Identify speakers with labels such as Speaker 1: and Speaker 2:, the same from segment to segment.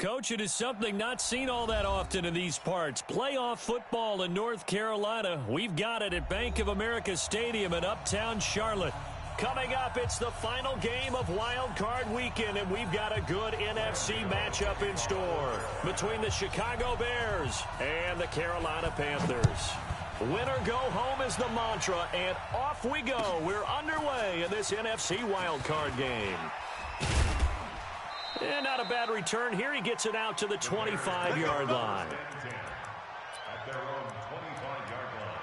Speaker 1: Coach, it is something not seen all that often in these parts. Playoff football in North Carolina. We've got it at Bank of America Stadium in Uptown Charlotte. Coming up, it's the final game of Wild Card Weekend, and we've got a good NFC matchup in store between the Chicago Bears and the Carolina Panthers. Win or go home is the mantra, and off we go. We're underway in this NFC Wild Card game. And not a bad return here. He gets it out to the 25-yard line.
Speaker 2: At their own 25-yard line.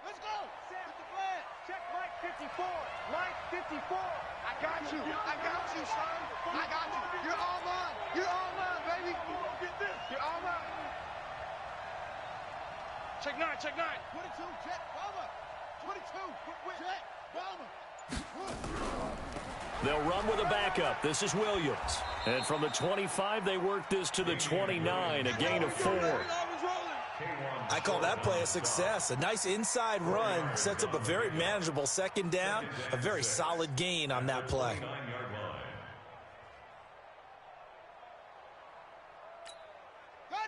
Speaker 3: Let's go! Set the flag. Check Mike 54. Mike 54. I got you. I got you, son. I got you. You're all mine. You're all mine, baby. Get this. You're all mine. Check 9. Check 9. 22. Check. Bomber. 22. Check. Bomber.
Speaker 1: They'll run with a backup. This is Williams. And from the 25, they work this to the 29, a gain of 4.
Speaker 4: I call that play a success. A nice inside run sets up a very manageable second down, a very solid gain on that play.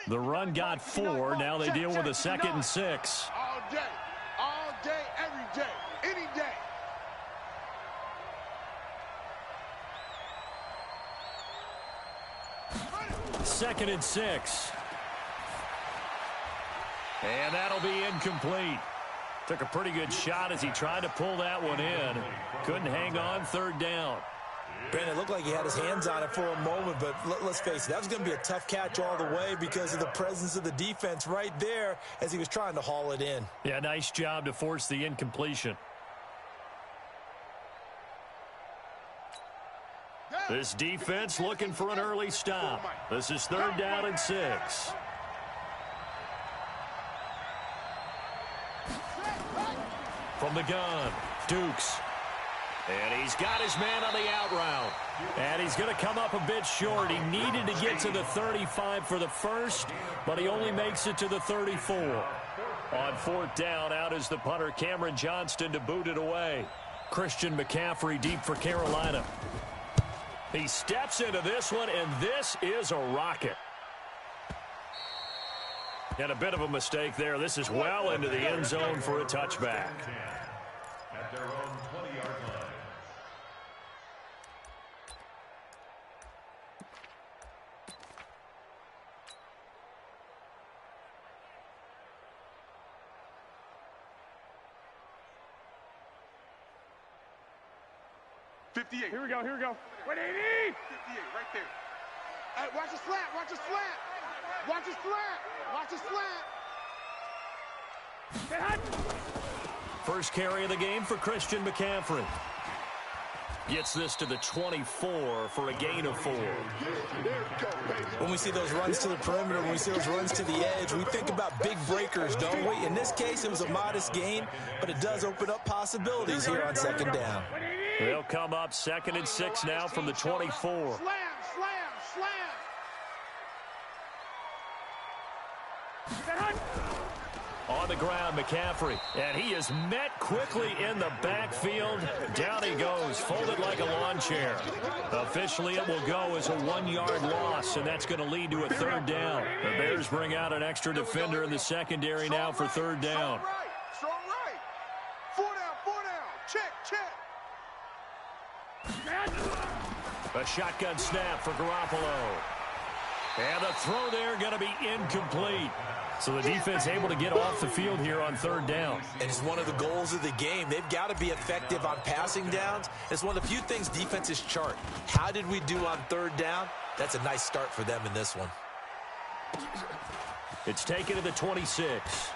Speaker 1: The run got 4. Now they deal with a 2nd and 6.
Speaker 3: All day, every day, any day.
Speaker 1: Second and 6. And that'll be incomplete. Took a pretty good shot as he tried to pull that one in. Couldn't hang on, 3rd down.
Speaker 4: Brandon, it looked like he had his hands on it for a moment, but let's face it, that was going to be a tough catch all the way because of the presence of the defense right there as he was trying to haul it in.
Speaker 1: Yeah, nice job to force the incompletion. This defense looking for an early stop. This is 3rd down and 6. From the gun, Dukes. And he's got his man on the out route. And he's going to come up a bit short. He needed to get to the 35 for the first, but he only makes it to the 34. On 4th down, out is the punter, Cameron Johnston, to boot it away. Christian McCaffrey deep for Carolina. He steps into this one, and this is a rocket. And a bit of a mistake there. This is well into the end zone for a touchback.
Speaker 2: At their own 20-yard line.
Speaker 3: Here we go. 180. 58, right there. Watch the slant. Watch the slant. Watch the slant. Watch the slant.
Speaker 1: First carry of the game for Christian McCaffrey. Gets this to the 24 for a gain of 4.
Speaker 4: When we see those runs to the perimeter, when we see those runs to the edge, we think about big breakers, don't we? In this case, it was a modest gain, but it does open up possibilities here on 2nd down.
Speaker 1: They'll come up 2nd and 6 now from the 24.
Speaker 3: Slam.
Speaker 1: On the ground, McCaffrey. And he is met quickly in the backfield. Down he goes, folded like a lawn chair. Officially, it will go as a 1-yard loss, and that's going to lead to a 3rd down. The Bears bring out an extra defender in the secondary now for 3rd down.
Speaker 3: Strong right. 4 down. Check.
Speaker 1: A shotgun snap for Garoppolo. And the throw there going to be incomplete. So the defense able to get off the field here on 3rd down.
Speaker 4: And it's one of the goals of the game. They've got to be effective on passing downs. It's one of the few things defenses chart. How did we do on 3rd down? That's a nice start for them in this one.
Speaker 1: It's taken to the 26.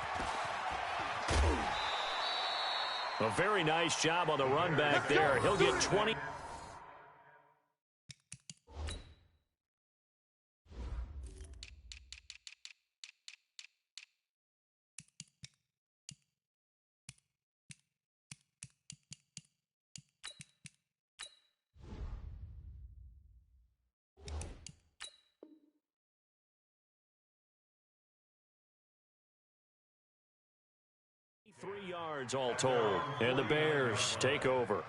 Speaker 1: A very nice job on the run back there. He'll get 20. 3 yards all told, and the Bears take over.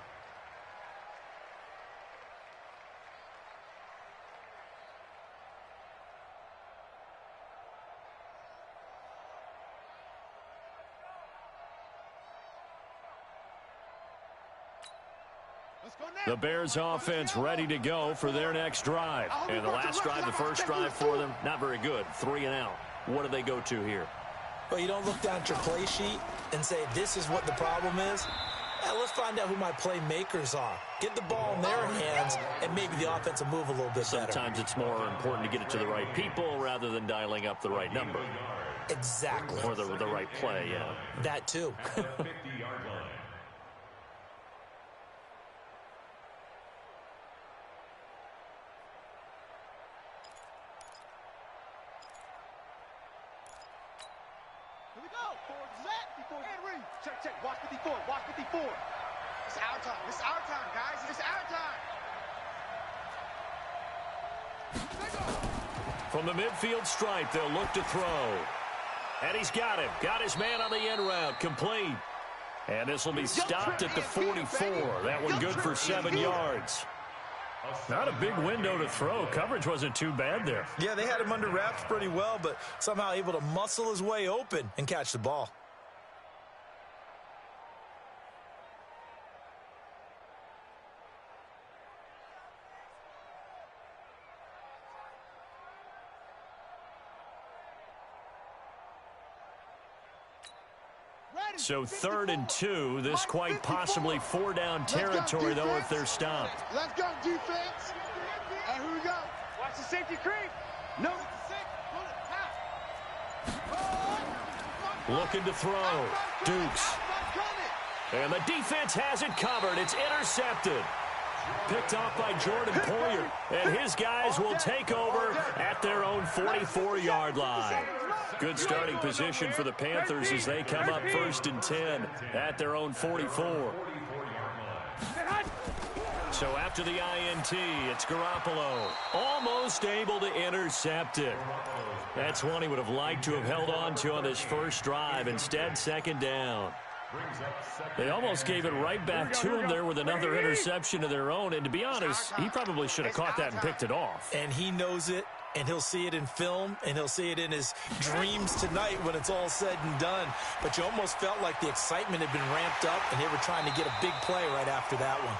Speaker 1: The Bears offense ready to go for their next drive. And the last drive, the first drive for them, not very good. 3 and out. What do they go to here?
Speaker 4: Well, you don't look down at your play sheet and say, this is what the problem is. Let's find out who my playmakers are. Get the ball in their hands, and maybe the offense will move a little bit better.
Speaker 1: Sometimes it's more important to get it to the right people rather than dialing up the right number.
Speaker 4: Exactly.
Speaker 1: Or the right play, yeah.
Speaker 4: That too.
Speaker 3: Check. Watch 54. Watch 54. It's our time. It's our time, guys. It's our time.
Speaker 1: From the midfield stripe, they'll look to throw. And he's got him. Got his man on the end route. Complete. And this will be stopped at the 44. That one good for 7 yards. Not a big window to throw. Coverage wasn't too bad there.
Speaker 4: Yeah, they had him under wraps pretty well, but somehow able to muscle his way open and catch the ball.
Speaker 1: So 3rd and 2, this quite possibly 4-down territory, though, if they're stopped.
Speaker 3: Let's go, defense. And here we go. Watch the safety creep. No.
Speaker 1: Looking to throw. Dukes. And the defense has it covered. It's intercepted. Picked off by Jordan Poyer. And his guys will take over at their own 44-yard line. Good starting position for the Panthers as they come up 1st and 10 at their own 44. So after the INT, it's Garoppolo. Almost able to intercept it. That's one he would have liked to have held on to on this first drive. Instead, 2nd down. They almost gave it right back to him there with another interception of their own. And to be honest, he probably should have caught that and picked it off.
Speaker 4: And he knows it. And he'll see it in film, and he'll see it in his dreams tonight when it's all said and done. But you almost felt like the excitement had been ramped up, and they were trying to get a big play right after that one.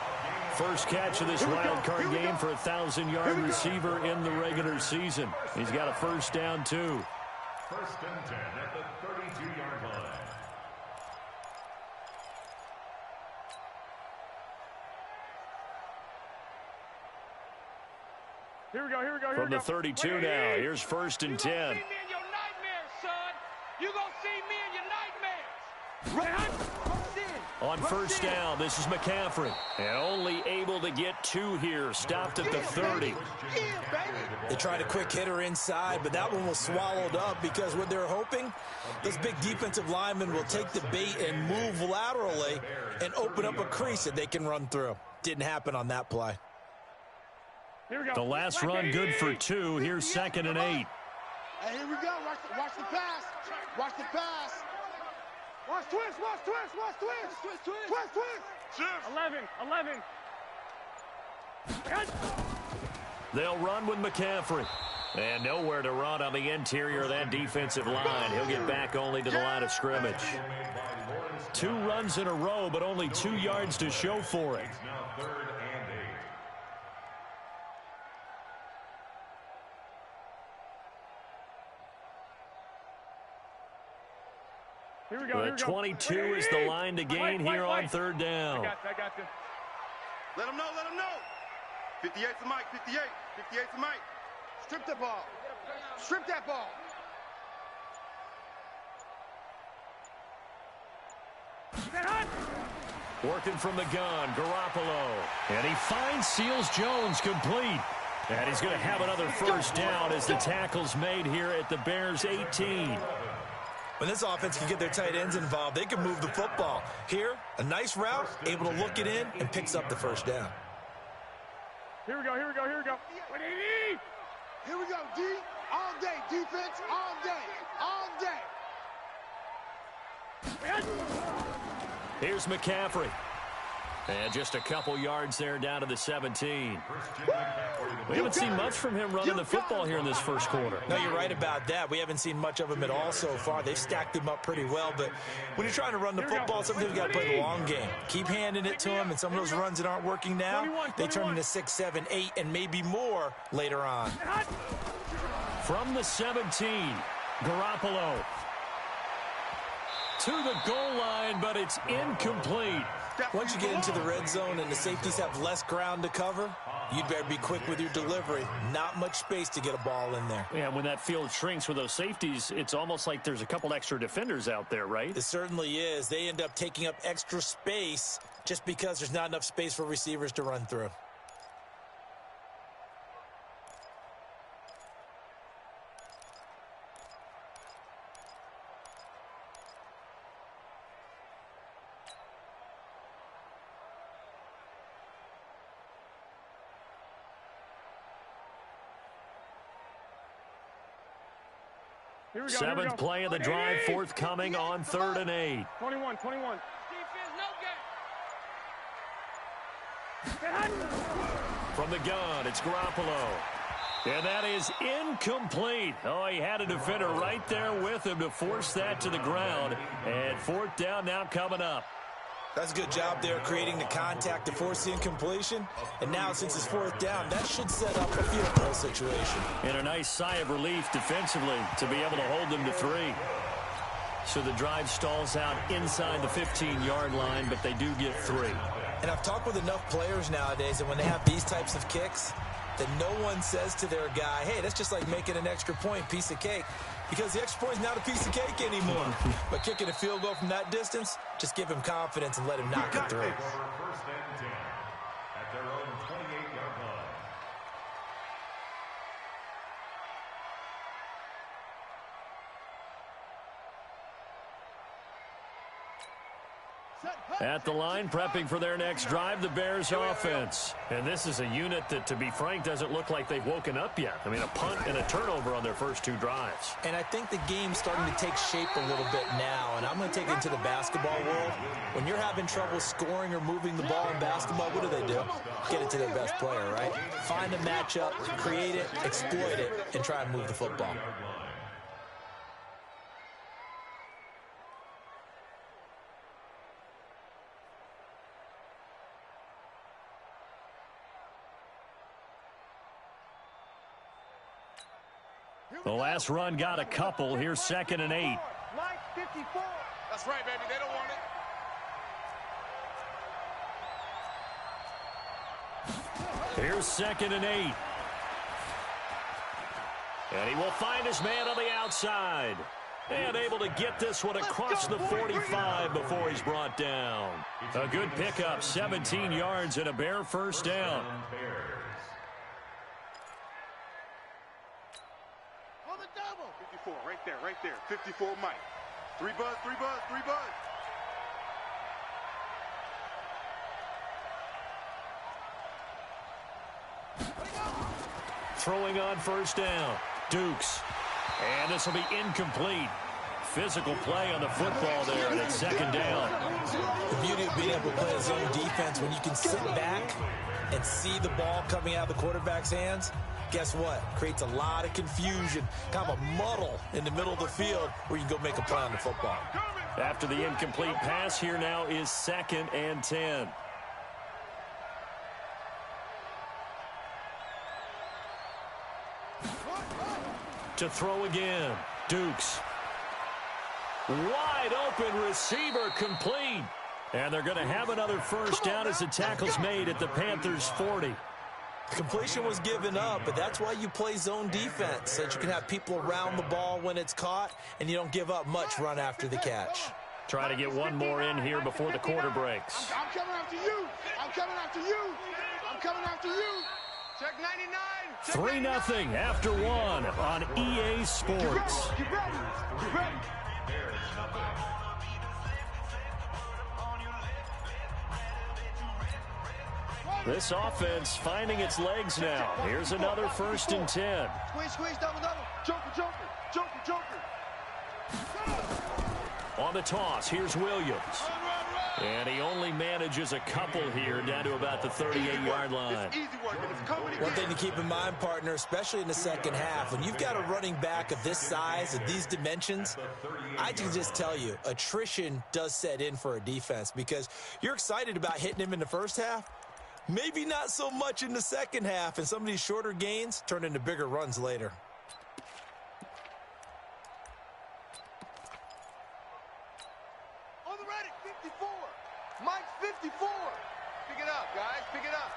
Speaker 1: First catch of this wild card game for a 1,000-yard receiver in the regular season. He's got a 1st down, too.
Speaker 2: 1st and 10 at the 32-yard line.
Speaker 3: Here we go.
Speaker 1: From the 32 now, here's 1st and 10.
Speaker 3: You gonna see me in your nightmares, son. You gonna see me in your nightmares.
Speaker 1: On 1st down, this is McCaffrey. And only able to get 2 here. Stopped at the 30.
Speaker 4: They tried a quick hitter inside, but that one was swallowed up because what they're hoping, this big defensive lineman will take the bait and move laterally and open up a crease that they can run through. Didn't happen on that play.
Speaker 1: The last run good for 2. Here's 2nd and 8.
Speaker 3: Hey, here we go. Watch the pass. Watch the pass. Watch twist. Twist. 11.
Speaker 1: They'll run with McCaffrey. And nowhere to run on the interior of that defensive line. He'll get back only to the line of scrimmage. 2 runs in a row, but only 2 yards to show for it. The 22 is the line to gain here on 3rd down.
Speaker 3: I got you. Let him know. 58's the mic. 58's the mic. Strip the ball. Strip that ball.
Speaker 1: Working from the gun, Garoppolo. And he finds Seals-Jones complete. And he's going to have another 1st down as the tackle's made here at the Bears' 18.
Speaker 4: When this offense can get their tight ends involved, they can move the football. Here, a nice route, able to look it in, and picks up the 1st down.
Speaker 3: Here we go. Here we go, D. All day, defense, all day.
Speaker 1: Here's McCaffrey. And just a couple yards there down to the 17. We haven't seen much from him running the football here in this first quarter.
Speaker 4: No, you're right about that. We haven't seen much of him at all so far. They've stacked him up pretty well, but when you're trying to run the football, sometimes you've got to play the long game. Keep handing it to him, and some of those runs that aren't working now, they turn into 6, 7, 8, and maybe more later on.
Speaker 1: From the 17, Garoppolo. To the goal line, but it's incomplete.
Speaker 4: Once you get into the red zone and the safeties have less ground to cover, you'd better be quick with your delivery. Not much space to get a ball in there.
Speaker 1: Yeah, when that field shrinks with those safeties, it's almost like there's a couple extra defenders out there, right?
Speaker 4: It certainly is. They end up taking up extra space just because there's not enough space for receivers to run through.
Speaker 1: Seventh play of the drive, forthcoming on 3rd and 8.
Speaker 3: 21. Defense, no game.
Speaker 1: From the gun, it's Garoppolo. And that is incomplete. Oh, he had a defender right there with him to force that to the ground. And 4th down now coming up.
Speaker 4: That's a good job there creating the contact to force the incompletion. And now, since it's 4th down, that should set up a field goal situation.
Speaker 1: And a nice sigh of relief defensively to be able to hold them to 3. So the drive stalls out inside the 15-yard line, but they do get 3.
Speaker 4: And I've talked with enough players nowadays that when they have these types of kicks, that no one says to their guy, hey, that's just like making an extra point, piece of cake. Because the extra point is not a piece of cake anymore. But kicking a field goal from that distance, just give him confidence and let him knock it through.
Speaker 2: First and 10 at their own 28-yard line.
Speaker 1: At the line, prepping for their next drive, the Bears offense. And this is a unit that, to be frank, doesn't look like they've woken up yet. I mean, a punt and a turnover on their first 2 drives.
Speaker 4: And I think the game's starting to take shape a little bit now, and I'm going to take it into the basketball world. When you're having trouble scoring or moving the ball in basketball, what do? Get it to their best player, right? Find a matchup, create it, exploit it, and try and move the football.
Speaker 1: The last run got a couple. Here's 2nd and 8.
Speaker 3: Line 54. That's right, baby. They don't want it.
Speaker 1: Here's 2nd and 8. And he will find his man on the outside. And able to get this one across the 45 before he's brought down. A good pickup, 17 yards and a Bear first down.
Speaker 3: On the double. 54, right there. 54, Mike. 3 buzz.
Speaker 1: Throwing on first down. Dukes. And this will be incomplete. Physical play on the football there, and it's 2nd down.
Speaker 4: The beauty of being able to play a zone defense when you can sit back and see the ball coming out of the quarterback's hands, guess what? Creates a lot of confusion, kind of a muddle in the middle of the field where you can go make a play on the football.
Speaker 1: After the incomplete pass, here now is 2nd and 10. To throw again. Dukes. Wide open receiver complete. And they're going to have another first down as the tackle's made at the Panthers' 40.
Speaker 4: The completion was given up, but that's why you play zone defense, so that you can have people around the ball when it's caught, and you don't give up much run after the catch.
Speaker 1: Try to get one more in here before the quarter breaks.
Speaker 3: I'm coming after you. I'm coming after you. I'm coming after you. Check 99.
Speaker 1: 3-0 after 1 on EA Sports.
Speaker 3: Get ready.
Speaker 1: This offense finding its legs now. Here's another 1st and 10.
Speaker 3: Squeeze, double. Joker.
Speaker 1: On the toss, here's Williams. And he only manages a couple here down to about the 38-yard line.
Speaker 4: One thing to keep in mind, partner, especially in the second half, when you've got a running back of this size, of these dimensions, I can just tell you, attrition does set in for a defense because you're excited about hitting him in the first half. Maybe not so much in the second half, and some of these shorter gains turn into bigger runs later.
Speaker 3: On the ready, 54. Mike's 54. Pick it up, guys. Pick it up.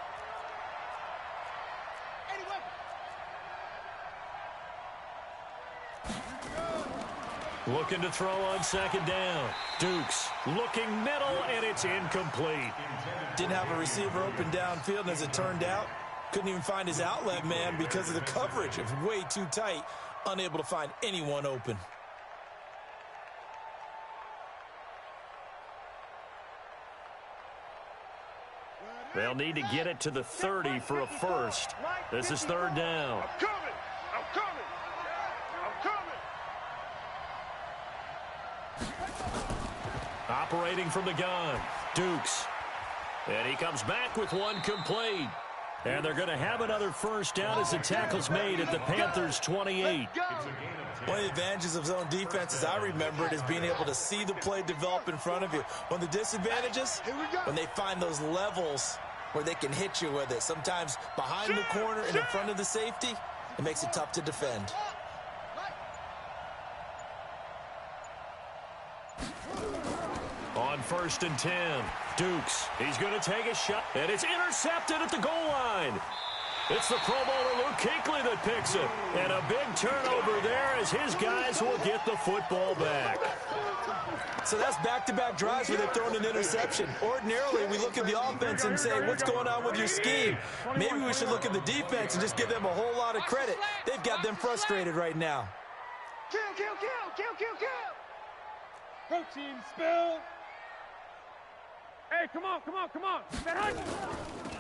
Speaker 3: 80 weapons.
Speaker 1: Looking to throw on second down. Dukes looking middle, and it's incomplete.
Speaker 4: Didn't have a receiver open downfield, and as it turned out, couldn't even find his outlet man because of the coverage. It was way too tight, unable to find anyone open.
Speaker 1: They'll need to get it to the 30 for a first. This is third down.
Speaker 3: I'm coming. I'm coming. I'm coming.
Speaker 1: Operating from the gun, Dukes. And he comes back with one complete. And they're going to have another first down as the tackle's made at the Panthers' 28.
Speaker 4: One of the advantages of zone defense, as I remember it, is being able to see the play develop in front of you. One of the disadvantages, when they find those levels where they can hit you with it. Sometimes behind the corner and in front of the safety, it makes it tough to defend.
Speaker 1: On 1st and 10, Dukes. He's going to take a shot, and it's intercepted at the goal line. It's the Pro Bowler Luke Kuechly that picks it. And a big turnover there as his guys will get the football back.
Speaker 4: So that's back-to-back drives where they've thrown an interception. Ordinarily, we look at the offense and say, what's going on with your scheme? Maybe we should look at the defense and just give them a whole lot of credit. They've got them frustrated right now.
Speaker 3: Kill, kill, kill, kill, kill, kill.
Speaker 5: Protein spill. Hey, come on, come on, come on.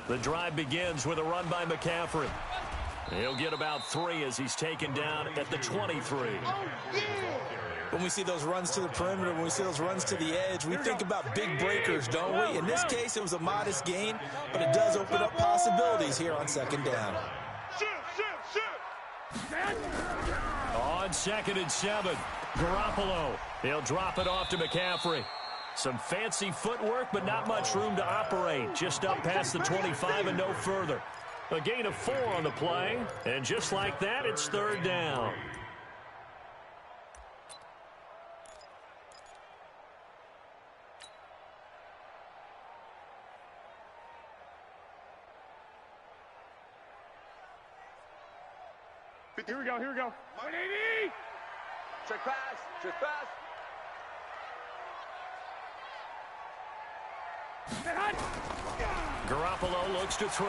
Speaker 1: The drive begins with a run by McCaffrey. He'll get about 3 as he's taken down at the 23.
Speaker 4: When we see those runs to the perimeter, when we see those runs to the edge, we think about big breakers, don't we? In this case, it was a modest gain, but it does open up possibilities here on second down.
Speaker 1: On 2nd and 7, Garoppolo. He'll drop it off to McCaffrey. Some fancy footwork, but not much room to operate. Just up past the 25 and no further. A gain of 4 on the play, and just like that, it's third down.
Speaker 5: Here we go, here we go. 180!
Speaker 3: Trick pass, trick pass.
Speaker 1: Garoppolo looks to throw,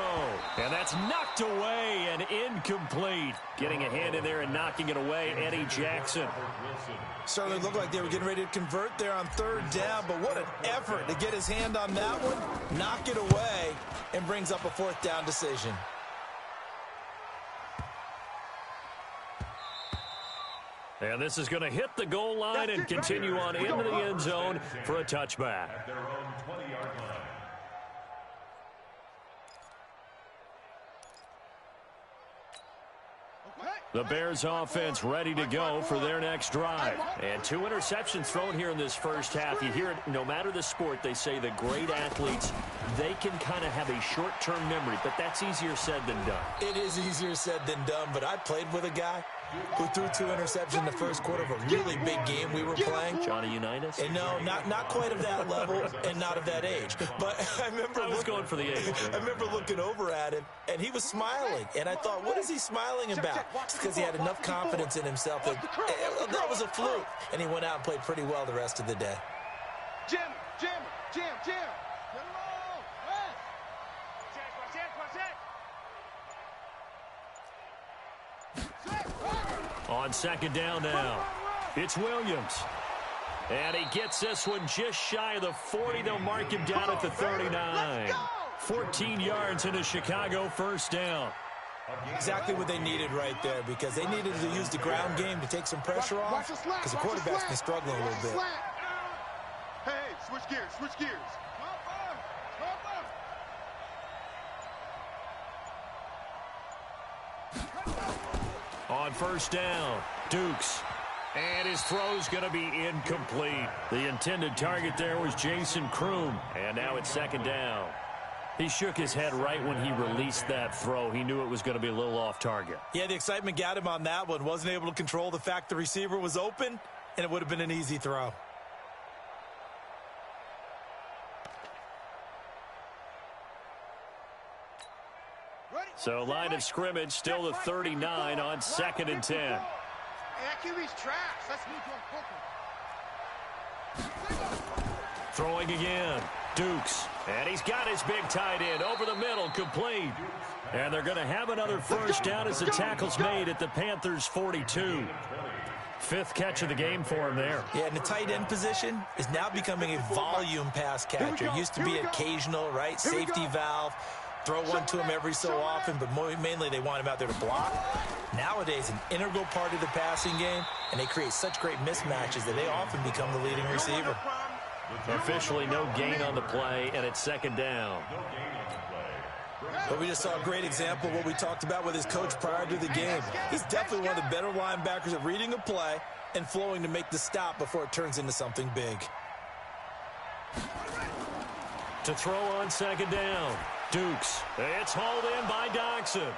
Speaker 1: and that's knocked away and incomplete. Getting a hand in there and knocking it away, Eddie Jackson.
Speaker 4: Certainly looked like they were getting ready to convert there on third down, but what an effort to get his hand on that one, knock it away, and brings up a 4th down decision.
Speaker 1: And this is going to hit the goal line and continue on into the end zone for a touchback.
Speaker 2: At their own 20-yard line.
Speaker 1: The Bears offense ready to go for their next drive. And 2 interceptions thrown here in this first half. You hear it, no matter the sport, they say the great athletes, they can kind of have a short-term memory, but that's easier said than done.
Speaker 4: It is easier said than done, but I played with a guy who threw 2 interceptions in the first quarter of a really big game we were playing.
Speaker 1: Johnny Unitas?
Speaker 4: And no, not quite of that level and not of that age. But I remember
Speaker 1: going for the age.
Speaker 4: I remember looking over at him, and he was smiling. And I thought, what is he smiling about? It's because he had enough confidence in himself that was a fluke. And he went out and played pretty well the rest of the day.
Speaker 3: Jim. Get him all.
Speaker 1: On 2nd down now, it's Williams. And he gets this one just shy of the 40. They'll mark him down at the 39. 14 yards in a Chicago first down.
Speaker 4: Exactly what they needed right there, because they needed to use the ground game to take some pressure off, because the quarterback's been struggling a little bit.
Speaker 3: Hey, switch gears, switch gears.
Speaker 1: On first down, Dukes. And his throw's going to be incomplete. The intended target there was Jason Kroom. And now it's second down. He shook his head right when he released that throw. He knew it was going to be a little off target.
Speaker 4: Yeah, the excitement got him on that one. Wasn't able to control the fact the receiver was open, and it would have been an easy throw.
Speaker 1: So line of scrimmage still the 39 on 2nd and 10.
Speaker 3: Hey, that QB's trash. Let's
Speaker 1: Throwing again, Dukes. And he's got his big tight end over the middle, complete. And they're going to have another first down as the tackle's made at the Panthers' 42. 5th catch of the game for him there.
Speaker 4: Yeah, and the tight end position is now becoming a volume pass catcher. Used to be occasional, right? Safety valve. Throw one to him every so often, but mainly they want him out there to block. Nowadays, an integral part of the passing game, and they create such great mismatches that they often become the leading receiver.
Speaker 1: Officially no gain on the play, and it's 2nd down.
Speaker 4: But we just saw a great example of what we talked about with his coach prior to the game. He's definitely one of the better linebackers at reading a play and flowing to make the stop before it turns into something big.
Speaker 1: To throw on 2nd down, Dukes. It's hauled in by Doxson.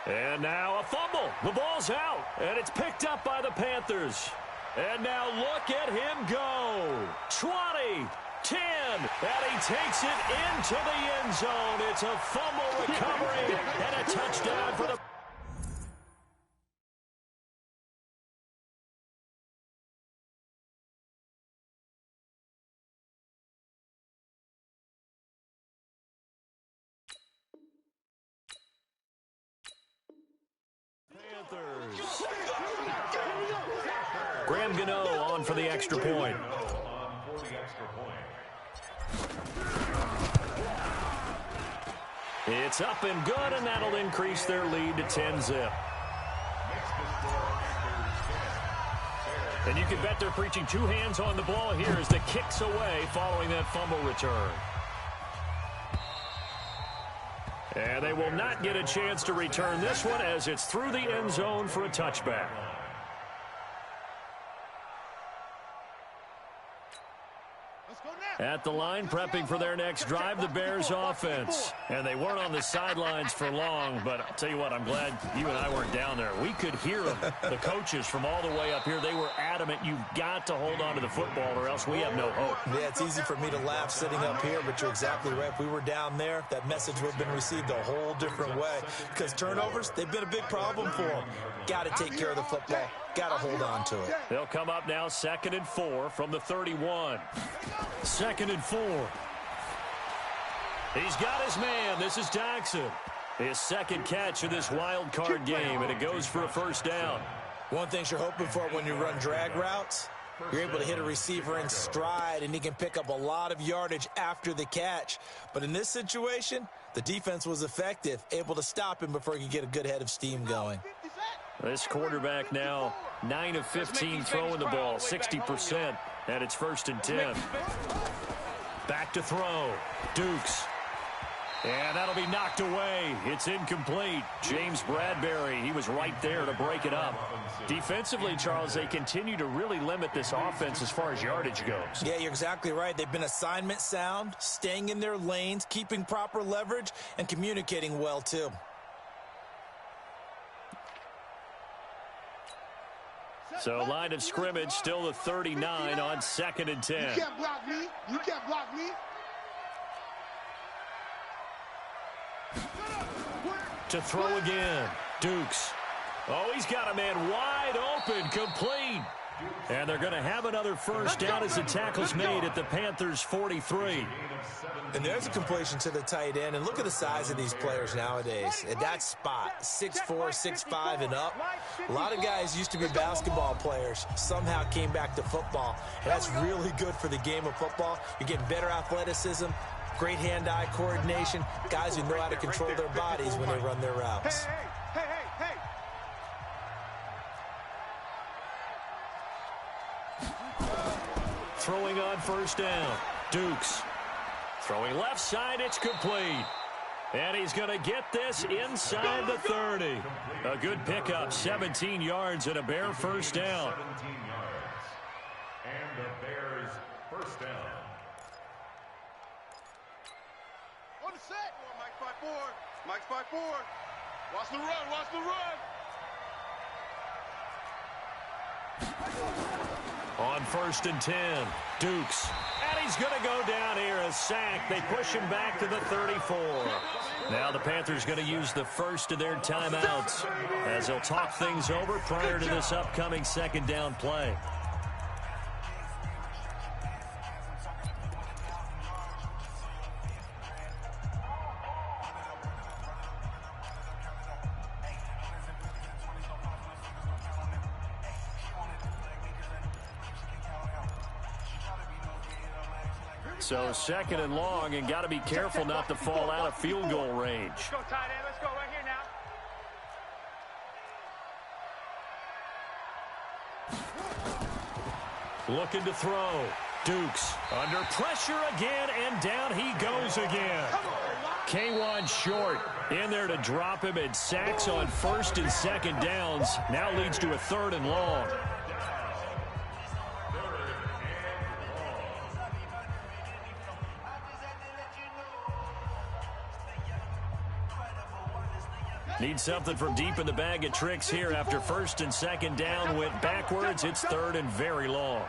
Speaker 1: And now a fumble. The ball's out, and it's picked up by the Panthers. And now look at him go. 20, 10, and he takes it into the end zone. It's a fumble recovery and a touchdown for the Panthers. Graham Gano on for the extra point. It's up and good, and that'll increase their lead to 10-zip. And you can bet they're preaching 2 hands on the ball here as the kick's away following that fumble return. And they will not get a chance to return this one as it's through the end zone for a touchback. At the line, prepping for their next drive, the Bears offense. And they weren't on the sidelines for long, but I'll tell you what, I'm glad you and I weren't down there. We could hear them, the coaches from all the way up here. They were adamant, you've got to hold on to the football or else we have no hope.
Speaker 4: Yeah, it's easy for me to laugh sitting up here, but you're exactly right. If we were down there, that message would have been received a whole different way. Because turnovers, they've been a big problem for them. Got to take care of the football. Got to hold on to it.
Speaker 1: They'll come up now 2nd and 4 from the 31. 2nd and 4. He's got his man. This is Doxson. His 2nd catch of this wild card game, and it goes for a first down.
Speaker 4: One thing you're hoping for when you run drag routes, you're able to hit a receiver in stride, and he can pick up a lot of yardage after the catch. But in this situation, the defense was effective, able to stop him before he could get a good head of steam going.
Speaker 1: This quarterback now 9 of 15 throwing the ball, 60%, and it's 1st and 10. Back to throw, Dukes. And that'll be knocked away. It's incomplete. James Bradbury, he was right there to break it up. Defensively, Charles, they continue to really limit this offense as far as yardage goes.
Speaker 4: Yeah, you're exactly right. They've been assignment sound, staying in their lanes, keeping proper leverage, and communicating well, too.
Speaker 1: So line of scrimmage still the 39 on 2nd and 10.
Speaker 3: You can't block me. You can't block me.
Speaker 1: To throw again, Dukes. Oh, he's got a man wide open, complete. And they're going to have another first down as the tackle's made at the Panthers' 43.
Speaker 4: And there's a completion to the tight end. And look at the size of these players nowadays. At that spot, 6'4", 6'5", and up. A lot of guys used to be basketball players, somehow came back to football. And that's really good for the game of football. You're getting better athleticism, great hand-eye coordination, guys who know how to control their bodies when they run their routes.
Speaker 3: Hey.
Speaker 1: throwing on first down. Dukes. Throwing left side, it's complete. And he's going to get this inside the 30. A good pickup, 17 yards and a Bear first down.
Speaker 2: 17 yards. And the Bears first down.
Speaker 3: On the set. Mike's 5-4. Mike's 5-4. Watch the run. Watch the run.
Speaker 1: On first and 10, Dukes. And he's going to go down here, a sack. They push him back to the 34. Now the Panthers going to use the first of their timeouts as they'll talk things over prior to this upcoming second down play. So second and long, and got to be careful not to fall out of field goal range.
Speaker 5: Let's go, tight end. Let's go right here now.
Speaker 1: Looking to throw. Dukes under pressure again, and down he goes again. K1 short in there to drop him, and sacks on first and second downs. Now leads to a third and long. Need something from deep in the bag of tricks here after first and second down went backwards. It's third and very long.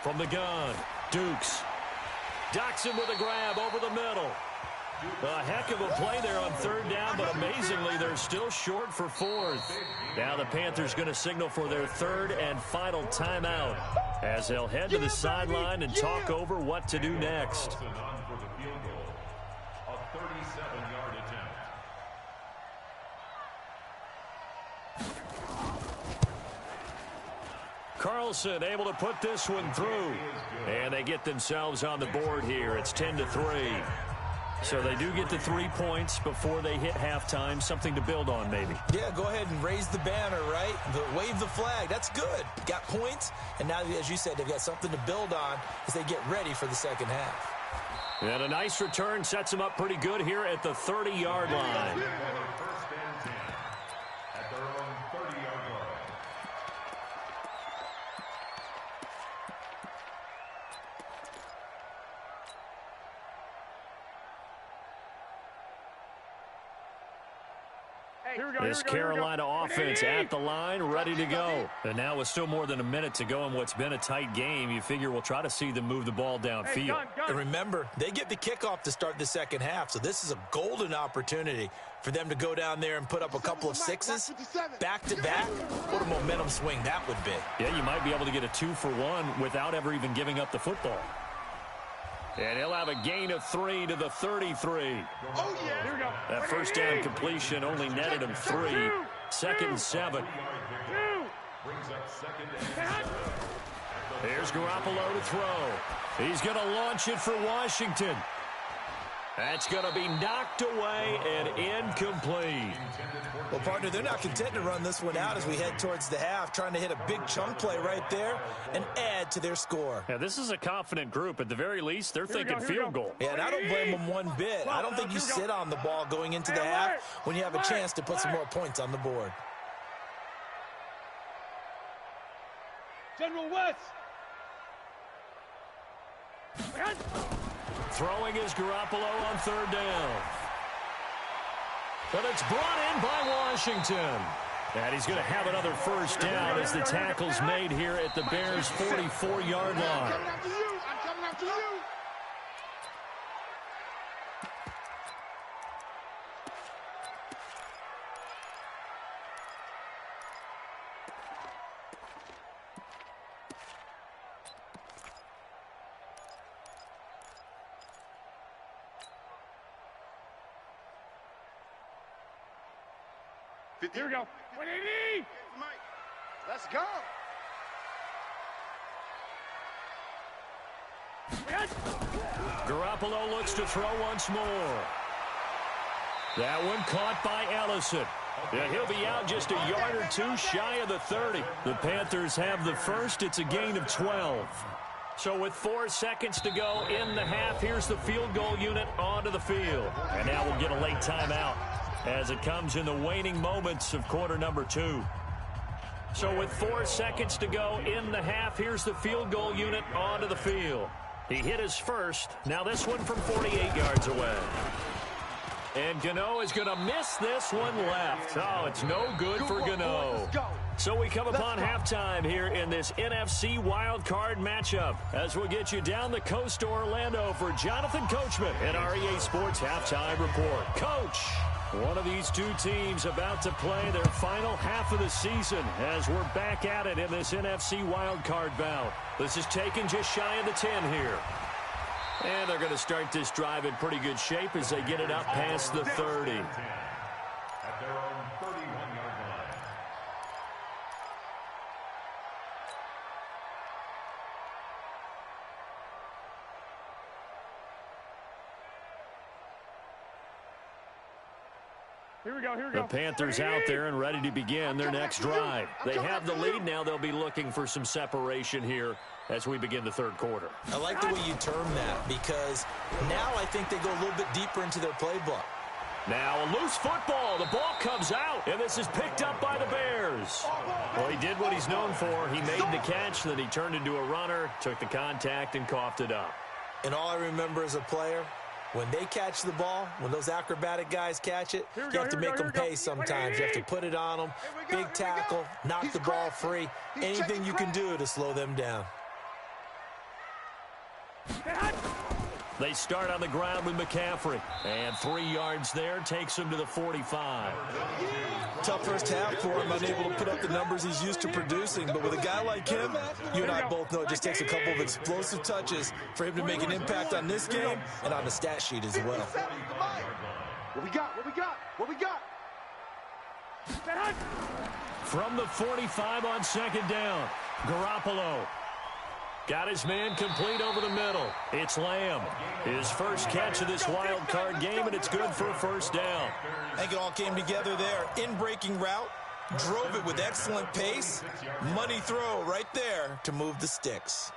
Speaker 1: From the gun, Dukes. Docks him with a grab over the middle. A heck of a play there on third down, but amazingly, they're still short for fourth. Now the Panthers going to signal for their third and final timeout as they'll head to the sideline and talk over what to do next. Carlson able to put this one through. And they get themselves on the board here. It's 10-3. So they do get the 3 points before they hit halftime. Something to build on, maybe.
Speaker 4: Yeah, go ahead and raise the banner, right? Wave the flag. That's good. Got points. And now, as you said, they've got something to build on as they get ready for the second half.
Speaker 1: And a nice return sets them up pretty good here at the 30-yard line. This Carolina offense at the line, ready to go. And now with still more than a minute to go in what's been a tight game, you figure we'll try to see them move the ball downfield.
Speaker 4: And remember, they get the kickoff to start the second half, so this is a golden opportunity for them to go down there and put up a couple of sixes back-to-back. What a momentum swing that would be.
Speaker 1: Yeah, you might be able to get a 2-for-1 without ever even giving up the football. And he'll have a gain of 3 to the 33.
Speaker 3: Oh, yeah. Here we go.
Speaker 1: That first down completion only netted him 3. Second and 7. Here's Garoppolo to throw. He's going to launch it for Washington. That's going to be knocked away and incomplete.
Speaker 4: Well, partner, they're not content to run this one out as we head towards the half, trying to hit a big chunk play right there and add to their score.
Speaker 1: Yeah, this is a confident group. At the very least, they're thinking field goal.
Speaker 4: Yeah, and I don't blame them one bit. I don't think you sit on the ball going into the half when you have a chance to put some more points on the board.
Speaker 5: General West.
Speaker 1: Throwing is Garoppolo on third down. But it's brought in by Washington. And he's going to have another first down as the tackle's made here at the Bears' 44-yard line.
Speaker 3: I'm coming after you. I'm coming after you.
Speaker 5: Here we go. 180.
Speaker 3: Let's go.
Speaker 1: Garoppolo looks to throw once more. That one caught by Ellison. Yeah, he'll be out just a yard or two shy of the 30. The Panthers have the first. It's a gain of 12. So with 4 seconds to go in the half, here's the field goal unit onto the field. And now we'll get a late timeout as it comes in the waning moments of quarter number 2. So with 4 seconds to go in the half, here's the field goal unit onto the field. He hit his first. Now this one from 48 yards away. And Gano is going to miss this one left. Oh, it's no good for Gano. So we come upon halftime here in this NFC wildcard matchup as we'll get you down the coast to Orlando for Jonathan Coachman and our EA Sports Halftime Report. Coach, one of these two teams about to play their final half of the season as we're back at it in this NFC wildcard bout. This is taken just shy of the 10 here. And they're going to start this drive in pretty good shape as they get it up past the 30.
Speaker 2: At their own 31-yard line.
Speaker 5: Here we go.
Speaker 1: The Panthers out there and ready to begin their next drive. They have the lead. Now they'll be looking for some separation here as we begin the third quarter.
Speaker 4: I like the way you term that because now I think they go a little bit deeper into their playbook.
Speaker 1: Now a loose football. The ball comes out, and this is picked up by the Bears. Well, he did what he's known for. He made the catch, then he turned into a runner, took the contact, and coughed it up.
Speaker 4: And all I remember as a player, when they catch the ball, when those acrobatic guys catch it, you have to make them pay sometimes. You have to put it on them, big tackle, knock the ball free, anything you can do to slow them down.
Speaker 1: They start on the ground with McCaffrey. And 3 yards there takes him to the 45.
Speaker 4: Tough first half for him, unable to put up the numbers he's used to producing. But with a guy like him, you and I both know it just takes a couple of explosive touches for him to make an impact on this game and on the stat sheet as well.
Speaker 3: What we got?
Speaker 1: From the 45 on second down, Garoppolo. Got his man complete over the middle. It's Lamb. His first catch of this wild card game, and it's good for a first down.
Speaker 4: I think it all came together there. In-breaking route, drove it with excellent pace. Money throw right there to move the sticks.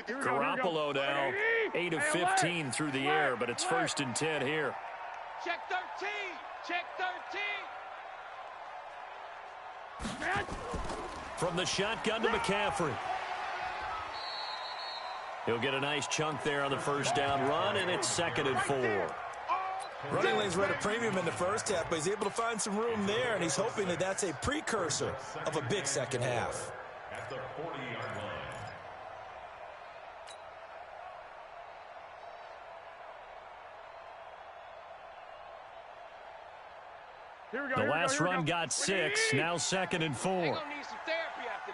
Speaker 1: Garoppolo now 8 of 15 through the air, but it's first and 10 here.
Speaker 3: Check 13. Check 13.
Speaker 1: From the shotgun to McCaffrey. He'll get a nice chunk there on the first down run, and it's second and 4.
Speaker 4: Running lanes were at a premium in the first half, but he's able to find some room there, and he's hoping that that's a precursor of a big second half.
Speaker 2: At the 40-yard line.
Speaker 1: The last run got 6, now second and 4.
Speaker 3: They're gonna need some therapy after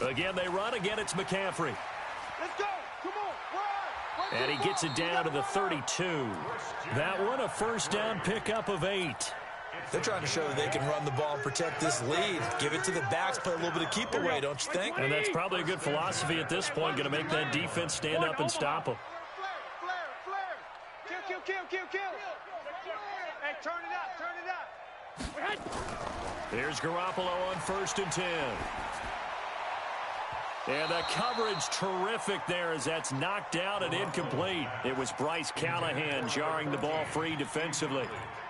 Speaker 3: this.
Speaker 1: Again, they run. Again, it's McCaffrey.
Speaker 3: Let's go. Come on. Run.
Speaker 1: And he gets it down to the 32. That one a first down pickup of 8.
Speaker 4: They're trying to show that they can run the ball and protect this lead. Give it to the backs, play a little bit of keep away, don't you think?
Speaker 1: And that's probably a good philosophy at this point, going to make that defense stand up and stop them.
Speaker 3: Flare. Kill. Hey, turn it up.
Speaker 1: There's Garoppolo on first and 10. And the coverage terrific there as that's knocked out and incomplete. It was Bryce Callahan jarring the ball free defensively.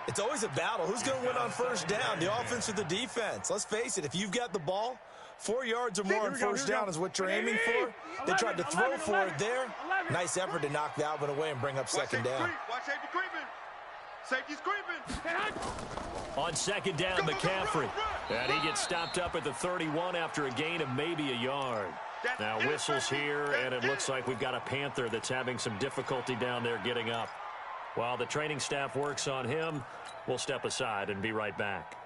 Speaker 4: It's always a battle. Who's going to win on first down, the offense or the defense? Let's face it, if you've got the ball, 4 yards or more on first down is what you're aiming for. They tried to throw for it there. Nice effort to knock that one away and bring up second down.
Speaker 3: Watch safety creeping. Safety's creeping.
Speaker 1: On second down, McCaffrey. And he gets stopped up at the 31 after a gain of maybe a yard. Now whistles here, and it looks like we've got a Panther that's having some difficulty down there getting up. While the training staff works on him, we'll step aside and be right back.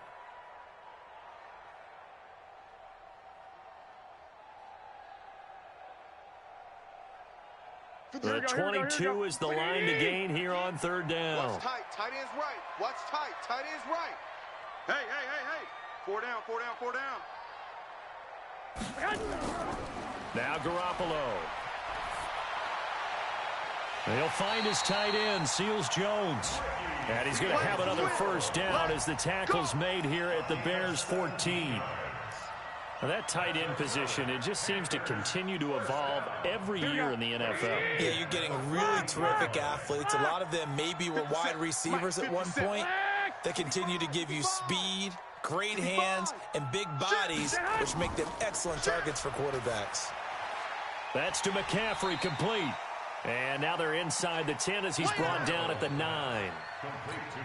Speaker 1: The 22 is the line to gain here on third down.
Speaker 3: Watch tight. Tight end's right. Watch tight. Tight end's right.
Speaker 5: Hey. 4 down.
Speaker 1: Now Garoppolo. He'll find his tight end, Seals Jones. And he's going to have another first down as the tackle's made here at the Bears 14. Now that tight end position, it just seems to continue to evolve every year in the NFL.
Speaker 4: Yeah, you're getting really terrific athletes. A lot of them maybe were wide receivers at one point. They continue to give you speed, great hands, and big bodies, which make them excellent targets for quarterbacks.
Speaker 1: That's to McCaffrey, complete. And now they're inside the 10 as he's brought down at the 9.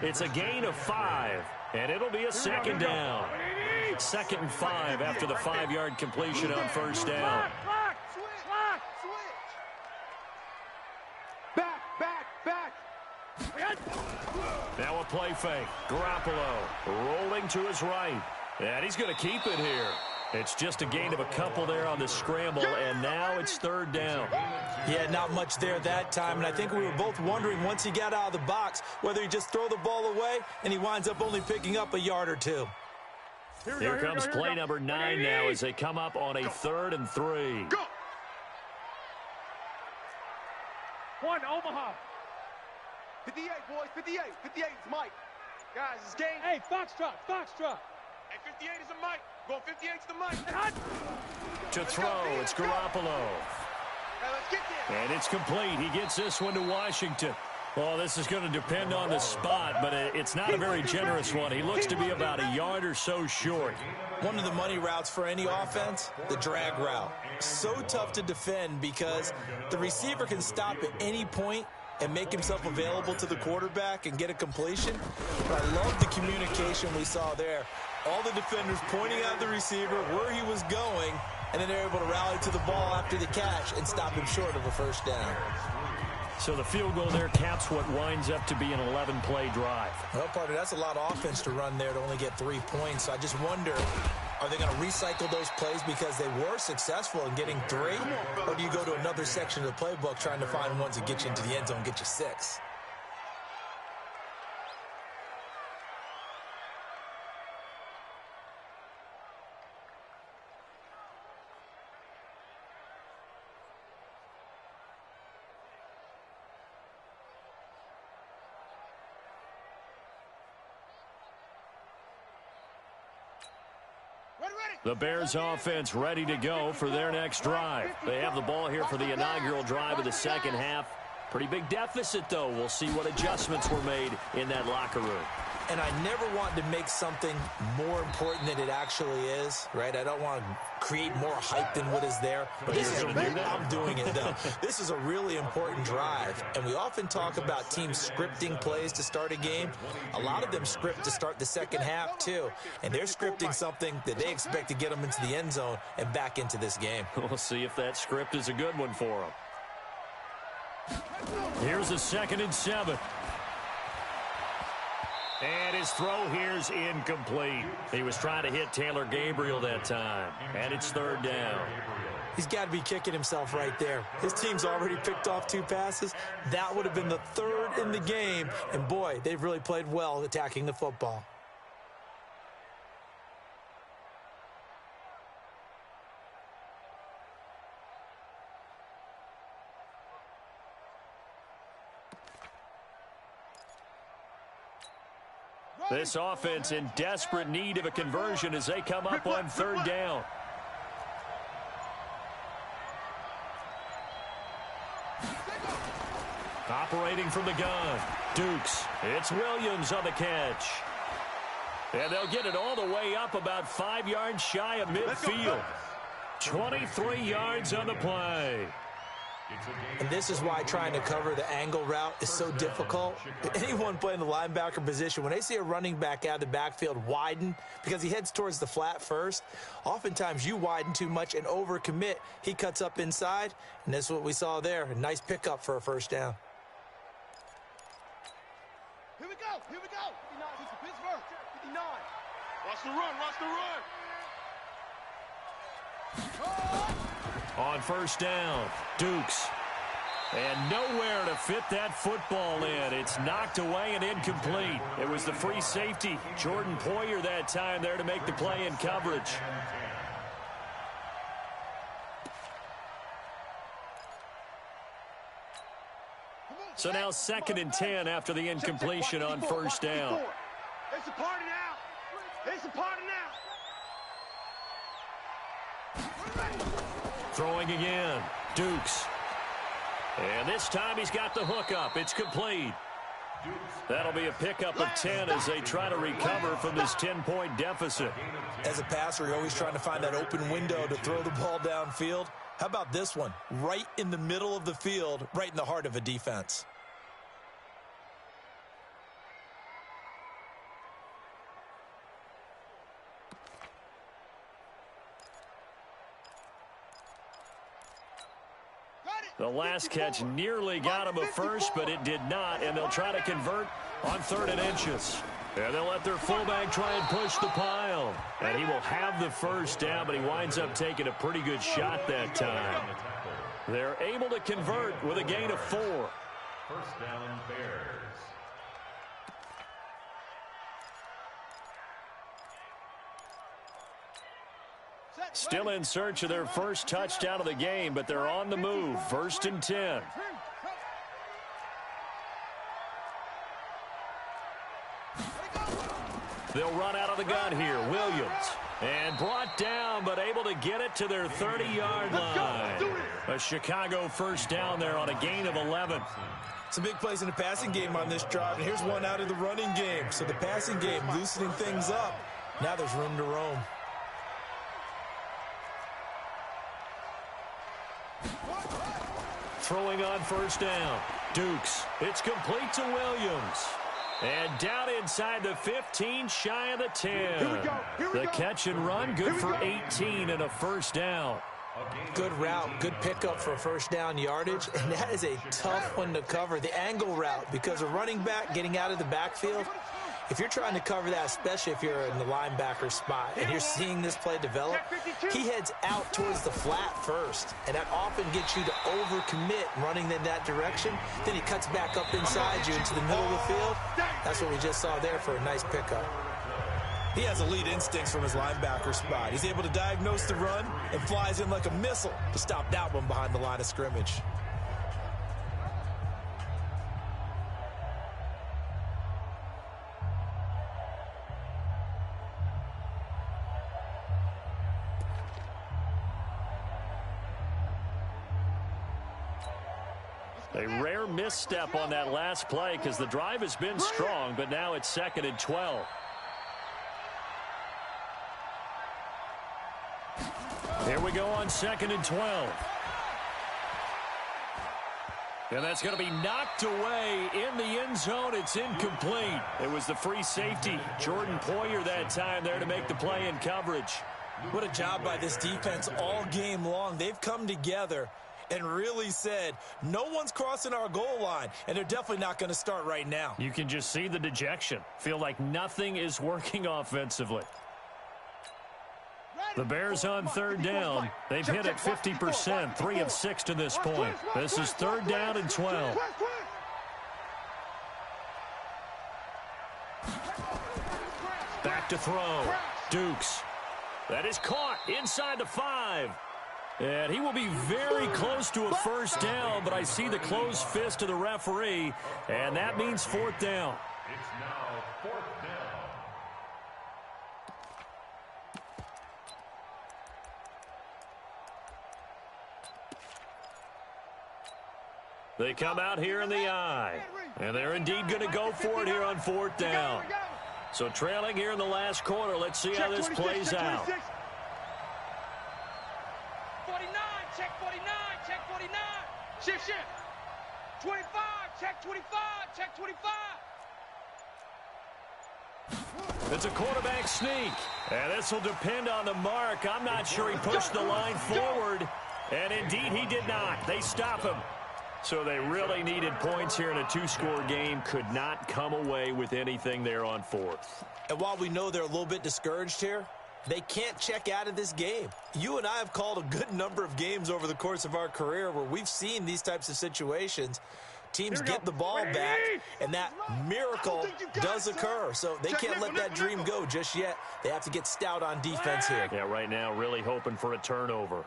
Speaker 1: It's a gain of 5, and it'll be a second down. 2nd and 5 after the 5-yard completion on first down.
Speaker 5: Back.
Speaker 1: Now a play fake. Garoppolo rolling to his right. And he's going to keep it here. It's just a gain of a couple there on the scramble, and now it's third down.
Speaker 4: Yeah, not much there that time, and I think we were both wondering once he got out of the box whether he just throw the ball away, and he winds up only picking up a yard or two.
Speaker 1: Here comes play number 9 now as they come up on a 3rd and 3.
Speaker 5: Go. 1, Omaha.
Speaker 3: 58, boys. 58. 58 is Mike. Guys, it's game.
Speaker 5: Hey, Foxtrot. Hey, 58 is a Mike. Going 58 to the Mike.
Speaker 1: To throw, it's Garoppolo.
Speaker 3: Hey, let's get there.
Speaker 1: And it's complete. He gets this one to Washington. Well, this is going to depend on the spot, but it's not a very generous one. He looks to be about a yard or so short.
Speaker 4: One of the money routes for any offense, the drag route. So tough to defend because the receiver can stop at any point and make himself available to the quarterback and get a completion. But I love the communication we saw there. All the defenders pointing out the receiver, where he was going, and then they're able to rally to the ball after the catch and stop him short of a first down.
Speaker 1: So the field goal there caps what winds up to be an 11-play drive.
Speaker 4: Well, partner, that's a lot of offense to run there to only get 3 points. So I just wonder, are they going to recycle those plays because they were successful in getting 3? Or do you go to another section of the playbook trying to find ones that get you into the end zone and get you 6?
Speaker 1: The Bears offense ready to go for their next drive. They have the ball here for the inaugural drive of the second half. Pretty big deficit, though. We'll see what adjustments were made in that locker room.
Speaker 4: And I never want to make something more important than it actually is, right? I don't want to create more hype than what is there. But this is I'm doing it, though. This is a really important drive. And we often talk about teams scripting plays to start a game. A lot of them script to start the second half, too. And they're scripting something that they expect to get them into the end zone and back into this game.
Speaker 1: We'll see if that script is a good one for them. Here's a 2nd and 7. And his throw here's incomplete. He was trying to hit Taylor Gabriel that time. And it's 3rd down.
Speaker 4: He's got to be kicking himself right there. His team's already picked off 2 passes. That would have been the 3rd in the game. And, boy, they've really played well attacking the football.
Speaker 1: This offense in desperate need of a conversion as they come up on 3rd down. Operating from the gun, Dukes. It's Williams on the catch. And they'll get it all the way up about 5 yards shy of midfield. 23 yards on the play.
Speaker 4: And this is why trying to cover the angle route is so difficult. Anyone playing the linebacker position, when they see a running back out of the backfield widen because he heads towards the flat first, oftentimes you widen too much and overcommit. He cuts up inside, and that's what we saw there. A nice pickup for a first down.
Speaker 3: Here we go. 59, he's a Pittsburgh. 59.
Speaker 5: Watch the run.
Speaker 1: On first down, Dukes. And nowhere to fit that football in. It's knocked away and incomplete. It was the free safety, Jordan Poyer, that time there to make the play in coverage. So now 2nd and 10 after the incompletion on first down.
Speaker 3: It's a party now. It's a party now.
Speaker 1: Throwing again. Dukes. And this time he's got the hook up. It's complete. That'll be a pickup of 10 as they try to recover from this 10-point deficit.
Speaker 4: As a passer, you're always trying to find that open window to throw the ball downfield. How about this one? Right in the middle of the field, right in the heart of a defense.
Speaker 1: The last catch nearly got him a first, but it did not, and they'll try to convert on 3rd and inches. And they'll let their fullback try and push the pile. And he will have the first down, but he winds up taking a pretty good shot that time. They're able to convert with a gain of 4.
Speaker 2: First down, Bears.
Speaker 1: Still in search of their first touchdown of the game, but they're on the move. 1st and 10. They'll run out of the gun here. Williams. And brought down, but able to get it to their 30-yard line. A Chicago first down there on a gain of 11.
Speaker 4: Some big plays in the passing game on this drive, and here's one out of the running game. So the passing game loosening things up. Now there's room to roam.
Speaker 1: Throwing on first down. Dukes. It's complete to Williams. And down inside the 15, shy of the 10. The catch and run, good for 18 and a first down.
Speaker 4: Good route, good pickup for first down yardage, and that is a tough one to cover, the angle route, because a running back getting out of the backfield, if you're trying to cover that, especially if you're in the linebacker spot and you're seeing this play develop, he heads out towards the flat first, and that often gets you to overcommit running in that direction. Then he cuts back up inside you into the middle of the field. That's what we just saw there for a nice pickup. He has elite instincts from his linebacker spot. He's able to diagnose the run and flies in like a missile to stop that one behind the line of scrimmage.
Speaker 1: A rare misstep on that last play because the drive has been strong, but now it's 2nd and 12. Here we go on 2nd and 12. And that's going to be knocked away in the end zone. It's incomplete. It was the free safety, Jordan Poyer, that time there to make the play in coverage.
Speaker 4: What a job by this defense all game long. They've come together and really said, no one's crossing our goal line, and they're definitely not going to start right now.
Speaker 1: You can just see the dejection. Feel like nothing is working offensively. The Bears on 3rd down. They've hit it 50%, 3 of 6 to this point. This is 3rd down and 12. Back to throw. Dukes. That is caught inside the 5. And he will be very close to a first down, but I see the closed fist of the referee, and that means 4th down.
Speaker 2: It's now 4th down.
Speaker 1: They come out here in the I, and they're indeed going to go for it here on 4th down. So trailing here in the last quarter, let's see how this plays out.
Speaker 3: 49, check 49, check 49. Shift. 25, check 25, check 25.
Speaker 1: It's a quarterback sneak, and this will depend on the mark. I'm not sure he pushed the line forward, and indeed he did not. They stop him. So they really needed points here in a 2-score game. Could not come away with anything there on 4th.
Speaker 4: And while we know they're a little bit discouraged here, They can't check out of this game. You and I have called a good number of games over the course of our career where we've seen these types of situations. Teams get the ball back, and that miracle does occur. So they can't let that dream go just yet. They have to get stout on defense here.
Speaker 1: Yeah, right now really hoping for a turnover.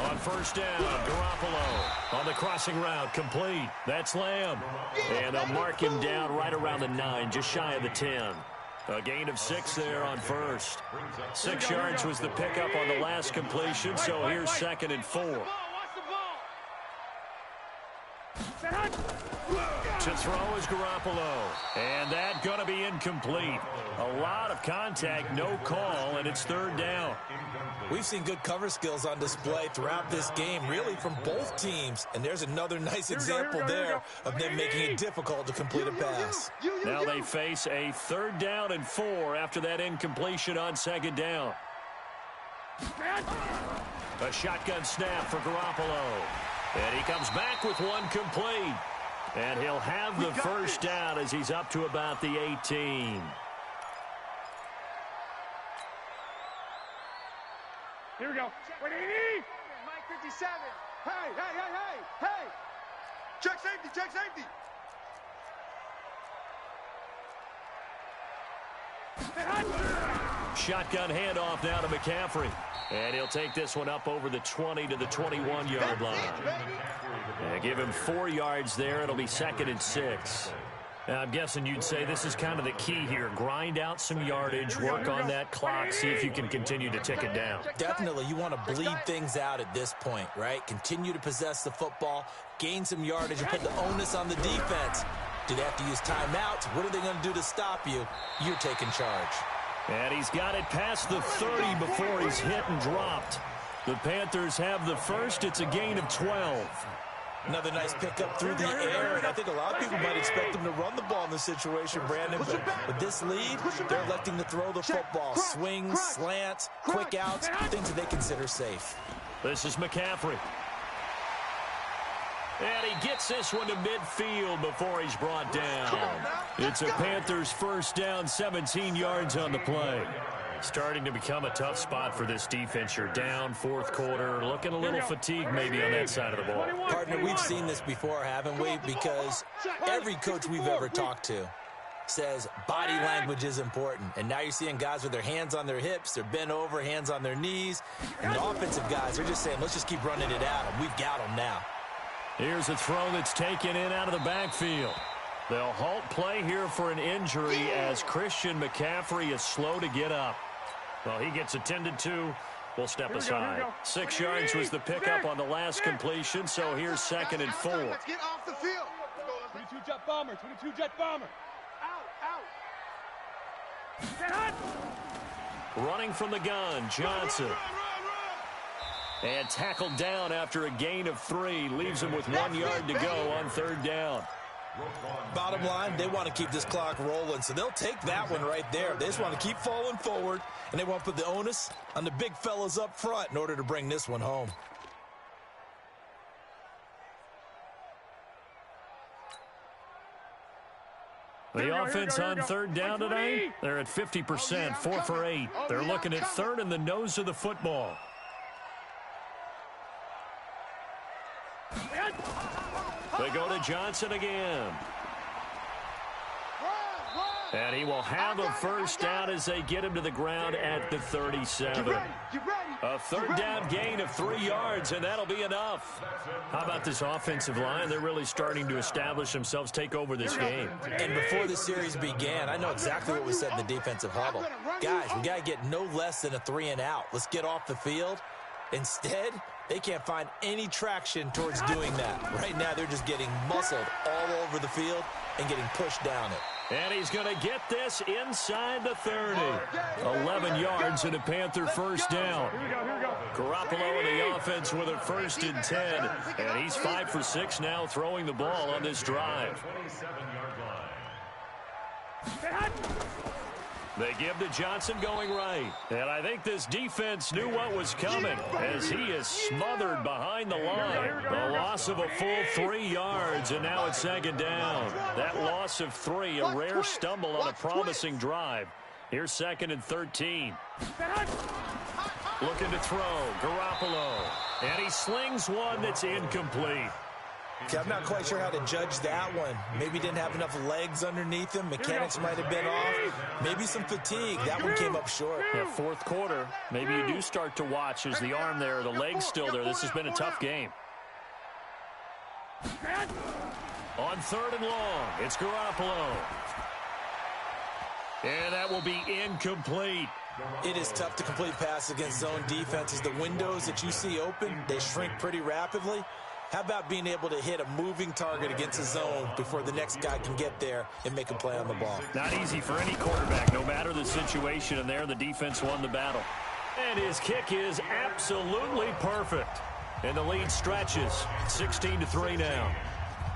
Speaker 1: On first down, Garoppolo on the crossing route, complete. That's Lamb. And they'll mark him down right around the 9, just shy of the 10. A gain of 6 there on first. 6 yards was the pickup on the last completion, so here's 2nd and 4. To throw is Garoppolo. And that going to be incomplete. A lot of contact, no call, and it's 3rd down.
Speaker 4: We've seen good cover skills on display throughout this game, really from both teams. And there's another nice example there of them making it difficult to complete a pass.
Speaker 1: Now they face a 3rd down and 4 after that incompletion on 2nd down. A shotgun snap for Garoppolo. And he comes back with one complete. And he'll have the first down as he's up to about the 18.
Speaker 5: Here we go.
Speaker 3: Mike 57. Hey. Check safety.
Speaker 1: Shotgun handoff now to McCaffrey. And he'll take this one up over the 20 to the 21-yard line. Give him 4 yards there. It'll be 2nd and 6. Now, I'm guessing you'd say this is kind of the key here. Grind out some yardage, work on that clock, see if you can continue to tick it down.
Speaker 4: Definitely, you want to bleed things out at this point, right? Continue to possess the football, gain some yardage, and put the onus on the defense. Do they have to use timeouts? What are they going to do to stop you? You're taking charge.
Speaker 1: And he's got it past the 30 before he's hit and dropped. The Panthers have the first. It's a gain of 12.
Speaker 4: Another nice pickup through the air, and I think a lot of people might expect them to run the ball in this situation, Brandon. But with this lead, they're electing to throw the football. Swings, slants, quick outs, things that they consider safe.
Speaker 1: This is McCaffrey. And he gets this one to midfield before he's brought down. It's a Panthers first down, 17 yards on the play. Starting to become a tough spot for this defense. You're down, 4th quarter, looking a little fatigued maybe on that side of the ball.
Speaker 4: Partner, we've seen this before, haven't we? Because every coach we've ever talked to says body language is important. And now you're seeing guys with their hands on their hips, they're bent over, hands on their knees. And the offensive guys are just saying, let's just keep running it at them. We've got them now.
Speaker 1: Here's a throw that's taken in out of the backfield. They'll halt play here for an injury as Christian McCaffrey is slow to get up. Well, he gets attended to. We'll step aside. 6 yards was the pickup on the last completion, so here's 2nd and 4.
Speaker 3: Let's get off the field.
Speaker 5: 22 jet bomber. Out.
Speaker 1: Running from the gun, Johnson. And tackled down after a gain of 3. Leaves him with 1 yard to go on 3rd down.
Speaker 4: Bottom line, they want to keep this clock rolling, so they'll take that one right there. They just want to keep falling forward, and they want to put the onus on the big fellas up front in order to bring this one home.
Speaker 1: The offense on 3rd down today, they're at 50%, 4 for 8. They're looking at 3rd in the nose of the football. They go to Johnson again. And he will have a first down as they get him to the ground at the 37. A 3rd down gain of 3 yards, and that'll be enough. How about this offensive line? They're really starting to establish themselves, take over this game.
Speaker 4: And before the series began, I know exactly what was said in the defensive huddle. Guys, we got to get no less than a 3 and out. Let's get off the field. Instead, they can't find any traction towards doing that. Right now, they're just getting muscled all over the field and getting pushed down it.
Speaker 1: And he's going to get this inside the 30. 11 yards and a Panther first down. Garoppolo in the offense with a 1st and 10. And he's 5 for 6 now throwing the ball on this drive. They give to Johnson going right. And I think this defense knew what was coming as he is smothered behind the line. A loss of a full 3 yards, and now it's second down. That loss of 3, a rare stumble on a promising drive. Here's second and 13. Looking to throw, Garoppolo. And he slings one that's incomplete.
Speaker 4: Okay, I'm not quite sure how to judge that one. Maybe didn't have enough legs underneath him. Mechanics might have been off. Maybe some fatigue. That one came up short.
Speaker 1: Yeah, fourth quarter, maybe you do start to watch as the arm there, the leg's still there. This has been a tough game. On third and long, it's Garoppolo. And that will be incomplete.
Speaker 4: It is tough to complete pass against zone defenses. The windows that you see open, they shrink pretty rapidly. How about being able to hit a moving target against a zone before the next guy can get there and make a play on the ball?
Speaker 1: Not easy for any quarterback, no matter the situation, and there the defense won the battle. And his kick is absolutely perfect. And the lead stretches 16-3 now.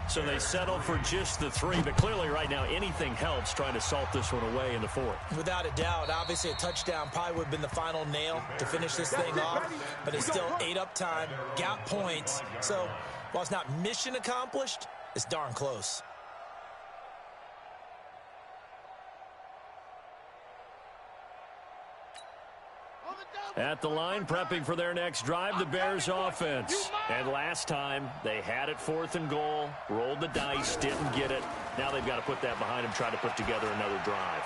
Speaker 1: So they settle for just the 3, but clearly right now anything helps trying to salt this one away in the 4th.
Speaker 4: Without a doubt, obviously a touchdown probably would have been the final nail to finish this thing off, but it's still ate up time, got points. So while it's not mission accomplished, it's darn close.
Speaker 1: At the line, prepping for their next drive, the Bears offense. And last time, they had it 4th and goal, rolled the dice, didn't get it. Now they've got to put that behind them, try to put together another drive.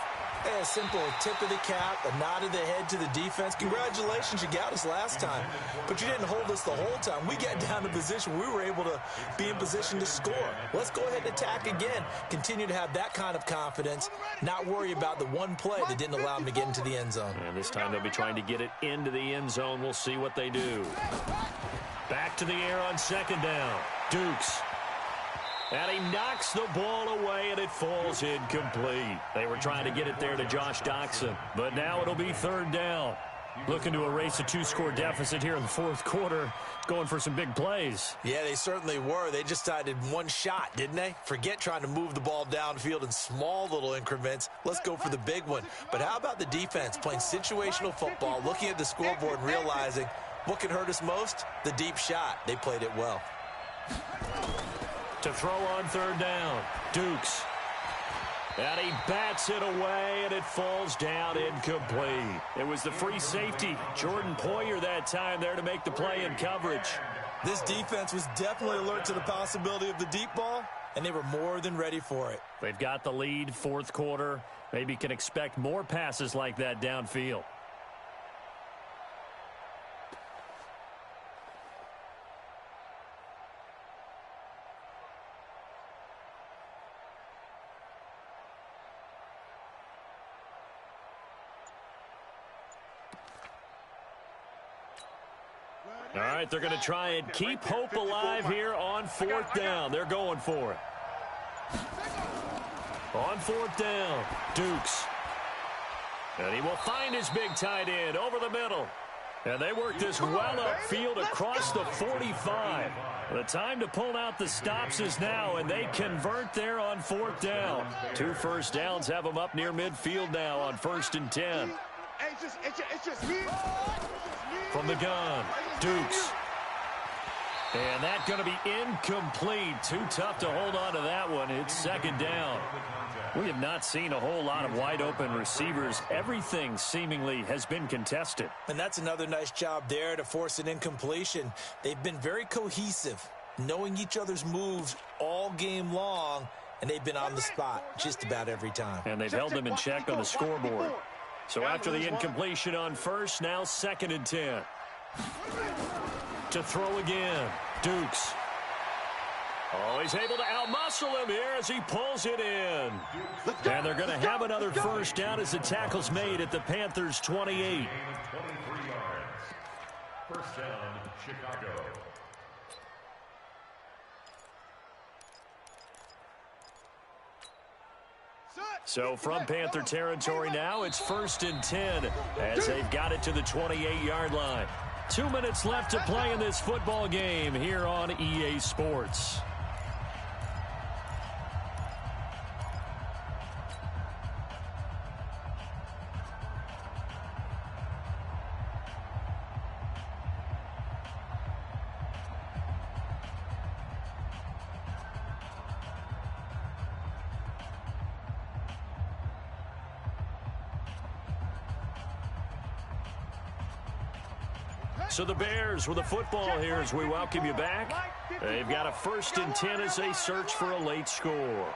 Speaker 4: A simple tip of the cap, a nod of the head to the defense. Congratulations, you got us last time. But you didn't hold us the whole time. We got down to position. We were able to be in position to score. Let's go ahead and attack again. Continue to have that kind of confidence. Not worry about the one play that didn't allow them to get into the end zone.
Speaker 1: And this time they'll be trying to get it into the end zone. We'll see what they do. Back to the air on second down. Dukes. And he knocks the ball away, and it falls incomplete. They were trying to get it there to Josh Doxson, but now it'll be third down. Looking to erase a 2-score deficit here in the 4th quarter, going for some big plays.
Speaker 4: Yeah, they certainly were. They just decided one shot, didn't they? Forget trying to move the ball downfield in small little increments. Let's go for the big one. But how about the defense playing situational football, looking at the scoreboard and realizing what can hurt us most? The deep shot. They played it well.
Speaker 1: To throw on third down, Dukes. And he bats it away, and it falls down incomplete. It was the free safety, Jordan Poyer, that time there to make the play in coverage.
Speaker 4: This defense was definitely alert to the possibility of the deep ball, and they were more than ready for it.
Speaker 1: They've got the lead, 4th quarter. Maybe can expect more passes like that downfield. All right, they're going to try and keep hope alive here on 4th down. They're going for it. On 4th down, Dukes. And he will find his big tight end over the middle. And they work this well upfield across the 45. The time to pull out the stops is now, and they convert there on 4th down. 2 first downs have them up near midfield now on 1st and 10. From the gun, Dukes. And that's going to be incomplete. Too tough to hold on to that one. It's second down. We have not seen a whole lot of wide-open receivers. Everything seemingly has been contested.
Speaker 4: And that's another nice job there to force an incompletion. They've been very cohesive, knowing each other's moves all game long, and they've been on the spot just about every time.
Speaker 1: And they've held them in check on the scoreboard. So after the incompletion on first, now 2nd and 10. To throw again, Dukes. Oh, he's able to outmuscle him here as he pulls it in. And they're going to have another first down as the tackle's made at the Panthers' 28.
Speaker 2: 23 yards. First down, Chicago.
Speaker 1: So from Panther territory now, it's 1st and 10 as they've got it to the 28-yard line. 2 minutes left to play in this football game here on EA Sports. So the Bears with the football here as we welcome you back. They've got a 1st and 10 as they search for a late score.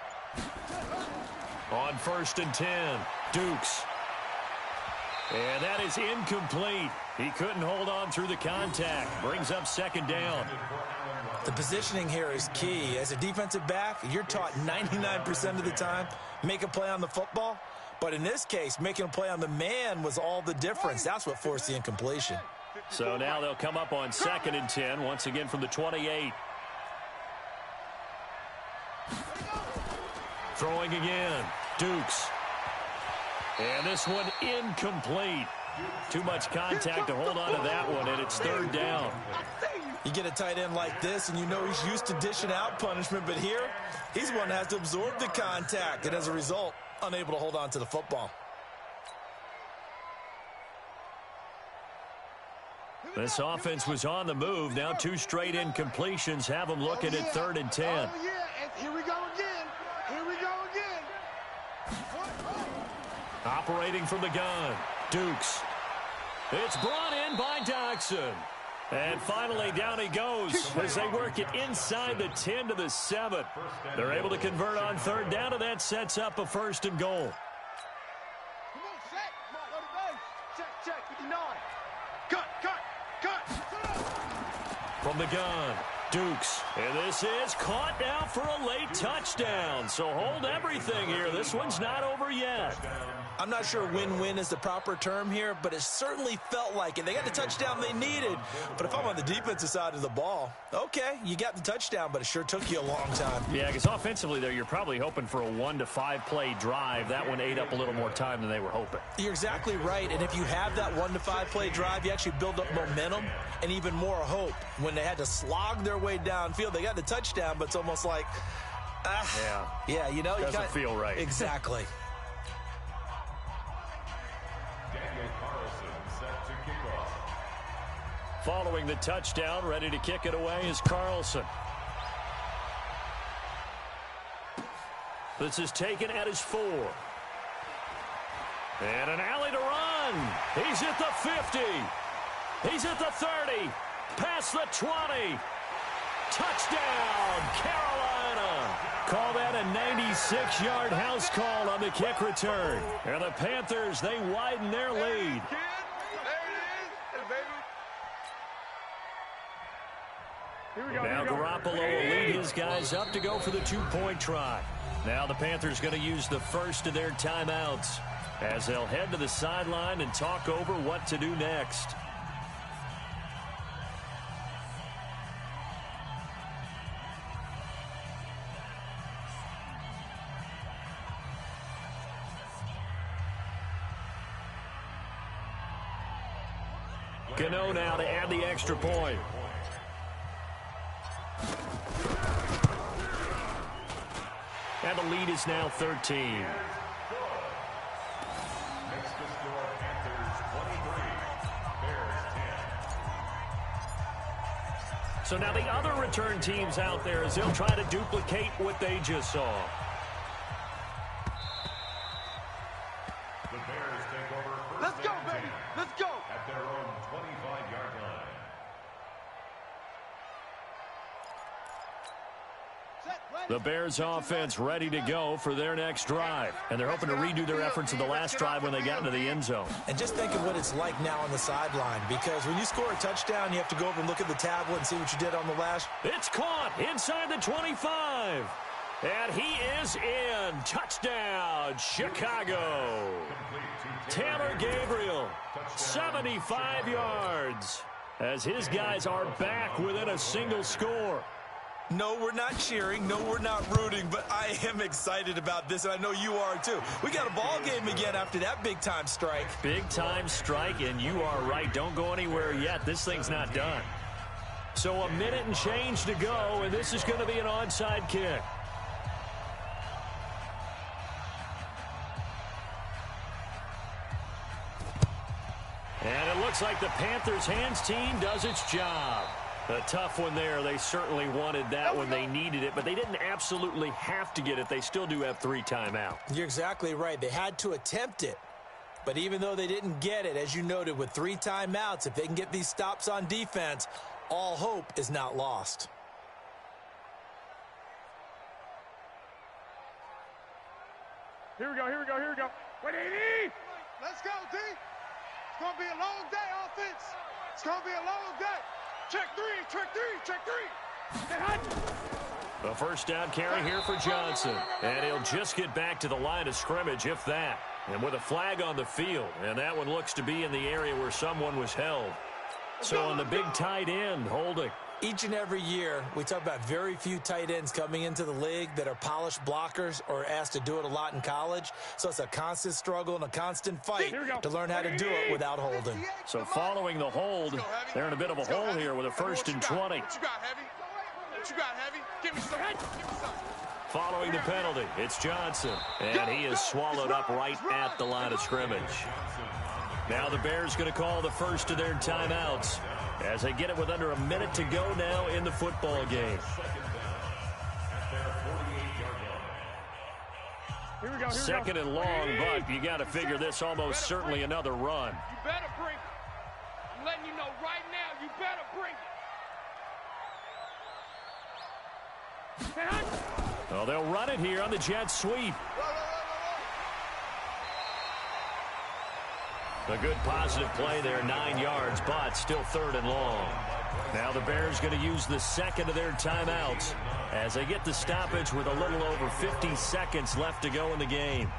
Speaker 1: On 1st and 10, Dukes. And that is incomplete. He couldn't hold on through the contact. Brings up 2nd down.
Speaker 4: The positioning here is key. As a defensive back, you're taught 99% of the time, make a play on the football. But in this case, making a play on the man was all the difference. That's what forced the incompletion.
Speaker 1: So now they'll come up on 2nd and 10, once again from the 28. Throwing again, Dukes. And this one incomplete. Too much contact to hold on to that one, and it's 3rd down.
Speaker 4: You get a tight end like this, and you know he's used to dishing out punishment, but here, he's one that has to absorb the contact, and as a result, unable to hold on to the football.
Speaker 1: This offense was on the move. Now 2 straight incompletions have them looking at 3rd and 10.
Speaker 3: Oh, yeah, and here we go again. Here we go again.
Speaker 1: Operating from the gun, Dukes. It's brought in by Doxson. And finally, down he goes as they work it inside the 10 to the 7. They're able to convert on 3rd down, and that sets up a 1st and goal.
Speaker 3: Come on, set. Come on, go to base. Check, 59. Cut.
Speaker 1: From the gun, Dukes. And this is caught now for a late touchdown. So hold everything here. This one's not over yet.
Speaker 4: I'm not sure win-win is the proper term here, but it certainly felt like it. They got the touchdown they needed. But if I'm on the defensive side of the ball, okay, you got the touchdown, but it sure took you a long time.
Speaker 1: Yeah, because offensively there, you're probably hoping for a 1 to 5 play drive. That one ate up a little more time than they were hoping.
Speaker 4: You're exactly right, and if you have that 1 to 5 play drive, you actually build up momentum and even more hope. When they had to slog their way downfield, they got the touchdown, but it's almost like, yeah, you know,
Speaker 1: doesn't feel right.
Speaker 4: Exactly.
Speaker 1: Following the touchdown, ready to kick it away is Carlson. This is taken at his 4. And an alley to run. He's at the 50. He's at the 30. Past the 20. Touchdown, Carolina. Call that a 96-yard house call on the kick return. And the Panthers, they widen their lead. Now Garoppolo will lead his guys up to go for the 2-point try. Now the Panthers going to use the first of their timeouts as they'll head to the sideline and talk over what to do next. Cano now to add the extra point. And the lead is now 13.
Speaker 2: Next to score, Panthers 23, Bears 10.
Speaker 1: So now the other return teams out there as they'll try to duplicate what they just saw.
Speaker 2: The Bears take over first.
Speaker 3: Let's go,
Speaker 2: and
Speaker 3: baby.
Speaker 2: 10
Speaker 3: Let's go.
Speaker 2: at their own 25-yard line.
Speaker 1: The Bears offense ready to go for their next drive. And they're hoping to redo their efforts in the last drive when they got into the end zone.
Speaker 4: And just think of what it's like now on the sideline, because when you score a touchdown, you have to go over and look at the tablet and see what you did on the last.
Speaker 1: It's caught inside the 25. And he is in. Touchdown, Chicago. Taylor Gabriel, 75 yards, as his guys are back within a single score.
Speaker 4: No, we're not cheering. No, we're not rooting, but I am excited about this, and I know you are too. We got a ball game again after that big-time strike.
Speaker 1: Big-time strike, and you are right. Don't go anywhere yet. This thing's not done. So a minute and change to go, and this is going to be an onside kick. And it looks like the Panthers' hands team does its job. A tough one there. They certainly wanted that when they needed it, but they didn't absolutely have to get it. They still do have 3 timeouts.
Speaker 4: You're exactly right. They had to attempt it. But even though they didn't get it, as you noted, with 3 timeouts, if they can get these stops on defense, all hope is not lost.
Speaker 5: Here we go. Wait, 80!
Speaker 3: Let's go, D. It's going to be a long day, offense. It's going to be a long day. Check three.
Speaker 1: The first down carry here for Johnson. And he'll just get back to the line of scrimmage, if that. And with a flag on the field. And that one looks to be in the area where someone was held. So on the big tight end, holding.
Speaker 4: Each and every year, we talk about very few tight ends coming into the league that are polished blockers or asked to do it a lot in college. So it's a constant struggle and a constant fight to learn how to do it without holding.
Speaker 1: So following the hold, they're in a bit of a hole here with a 1st and 20.
Speaker 3: What you got, Heavy? Give me some.
Speaker 1: Following the penalty, it's Johnson. And he is swallowed up right at the line of scrimmage. Now the Bears going to call the first of their timeouts as they get it with under a minute to go now in the football game.
Speaker 5: Here we go.
Speaker 1: Second and long, but you got to figure this almost certainly another run.
Speaker 5: You better bring it. I'm letting you know right now, you better bring it.
Speaker 1: Well, they'll run it here on the jet sweep. A good positive play there, 9 yards, but still 3rd and long. Now the Bears going to use the second of their timeouts as they get the stoppage with a little over 50 seconds left to go in the game.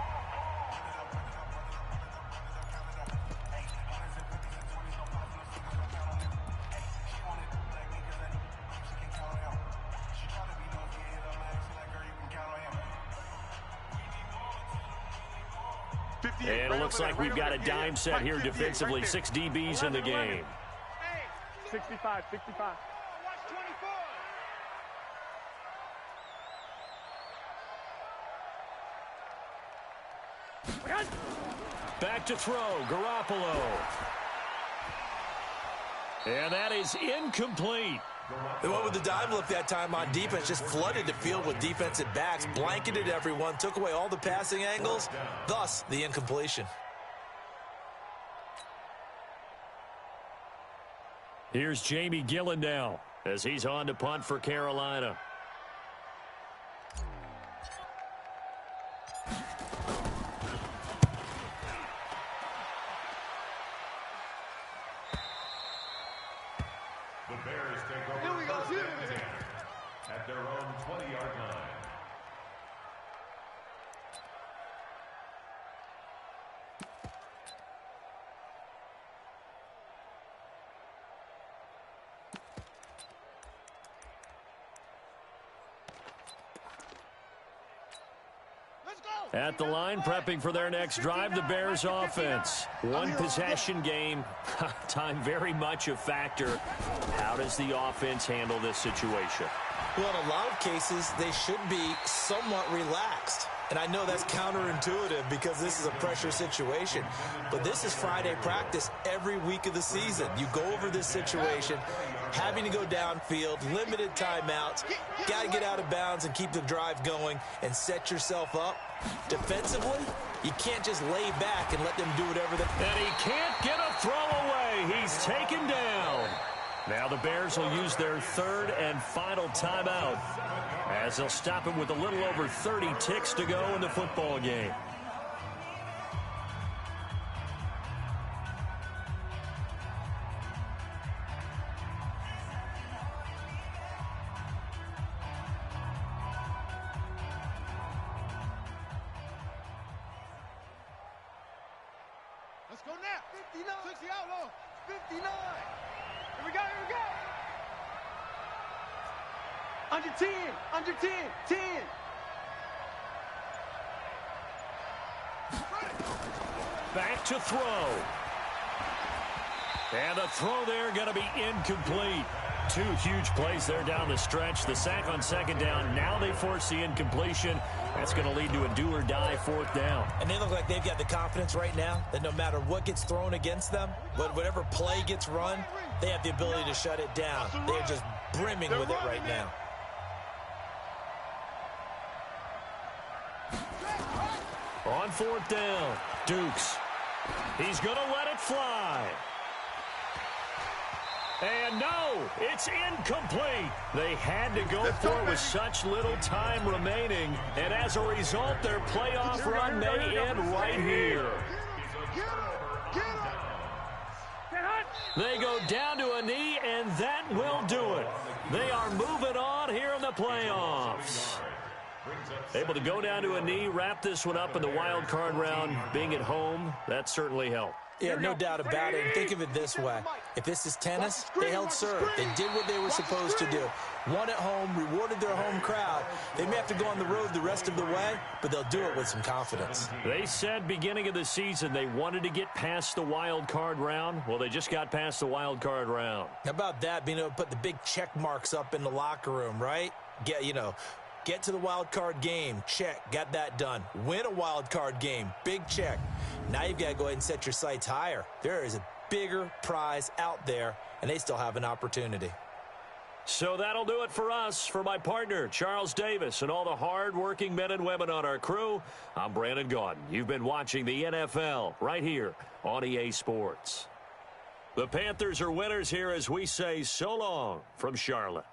Speaker 1: And it looks like we've got a dime set here defensively. 6 DBs in the game.
Speaker 5: 65.
Speaker 3: Watch 24.
Speaker 1: Back to throw, Garoppolo. And that is incomplete.
Speaker 4: They went with the dime look that time on defense, just flooded the field with defensive backs, blanketed everyone, took away all the passing angles, thus the incompletion.
Speaker 1: Here's Jamie Gillen now as he's on to punt for Carolina.
Speaker 2: The Bears take over first and 10 at their own 20-yard line.
Speaker 1: At the line, prepping for their next drive, the Bears offense. One possession game, time very much a factor. How does the offense handle this situation?
Speaker 4: Well, in a lot of cases, they should be somewhat relaxed. And I know that's counterintuitive because this is a pressure situation. But this is Friday practice every week of the season. You go over this situation, having to go downfield, limited timeouts, got to get out of bounds and keep the drive going and set yourself up. Defensively, you can't just lay back and let them do whatever they...
Speaker 1: And he can't get a throw away. He's taken down. Now the Bears will use their 3rd and final timeout as they'll stop him with a little over 30 ticks to go in the football game.
Speaker 3: Let's go now. 59. 60 outlaw. 59. Here we go. Under 10. 10.
Speaker 1: Back to throw. And the throw there going to be incomplete. 2 huge plays there down the stretch. The sack on 2nd down. Now they force the incompletion. That's going to lead to a do-or-die 4th down.
Speaker 4: And they look like they've got the confidence right now that no matter what gets thrown against them, whatever play gets run, they have the ability to shut it down. They're just brimming with it right now.
Speaker 1: On 4th down, Dukes. He's going to let it fly. And no, it's incomplete. They had to go for it with such little time remaining. And as a result, their playoff run may end right here. They go down to a knee, and that will do it. They are moving on here in the playoffs. Able to go down to a knee, wrap this one up in the wild card round. Being at home, that certainly helped.
Speaker 4: Yeah, no doubt about it. And think of it this way. If this is tennis, they held serve. They did what they were supposed to do. Won at home, rewarded their home crowd. They may have to go on the road the rest of the way, but they'll do it with some confidence.
Speaker 1: They said beginning of the season they wanted to get past the wild card round. Well, they just got past the wild card round.
Speaker 4: How about that, being able to put the big check marks up in the locker room, right? Get to the wild card game. Check. Got that done. Win a wild card game. Big check. Now you've got to go ahead and set your sights higher. There is a bigger prize out there, and they still have an opportunity.
Speaker 1: So that'll do it for us. For my partner, Charles Davis, and all the hard-working men and women on our crew, I'm Brandon Gaudin. You've been watching the NFL right here on EA Sports. The Panthers are winners here as we say so long from Charlotte.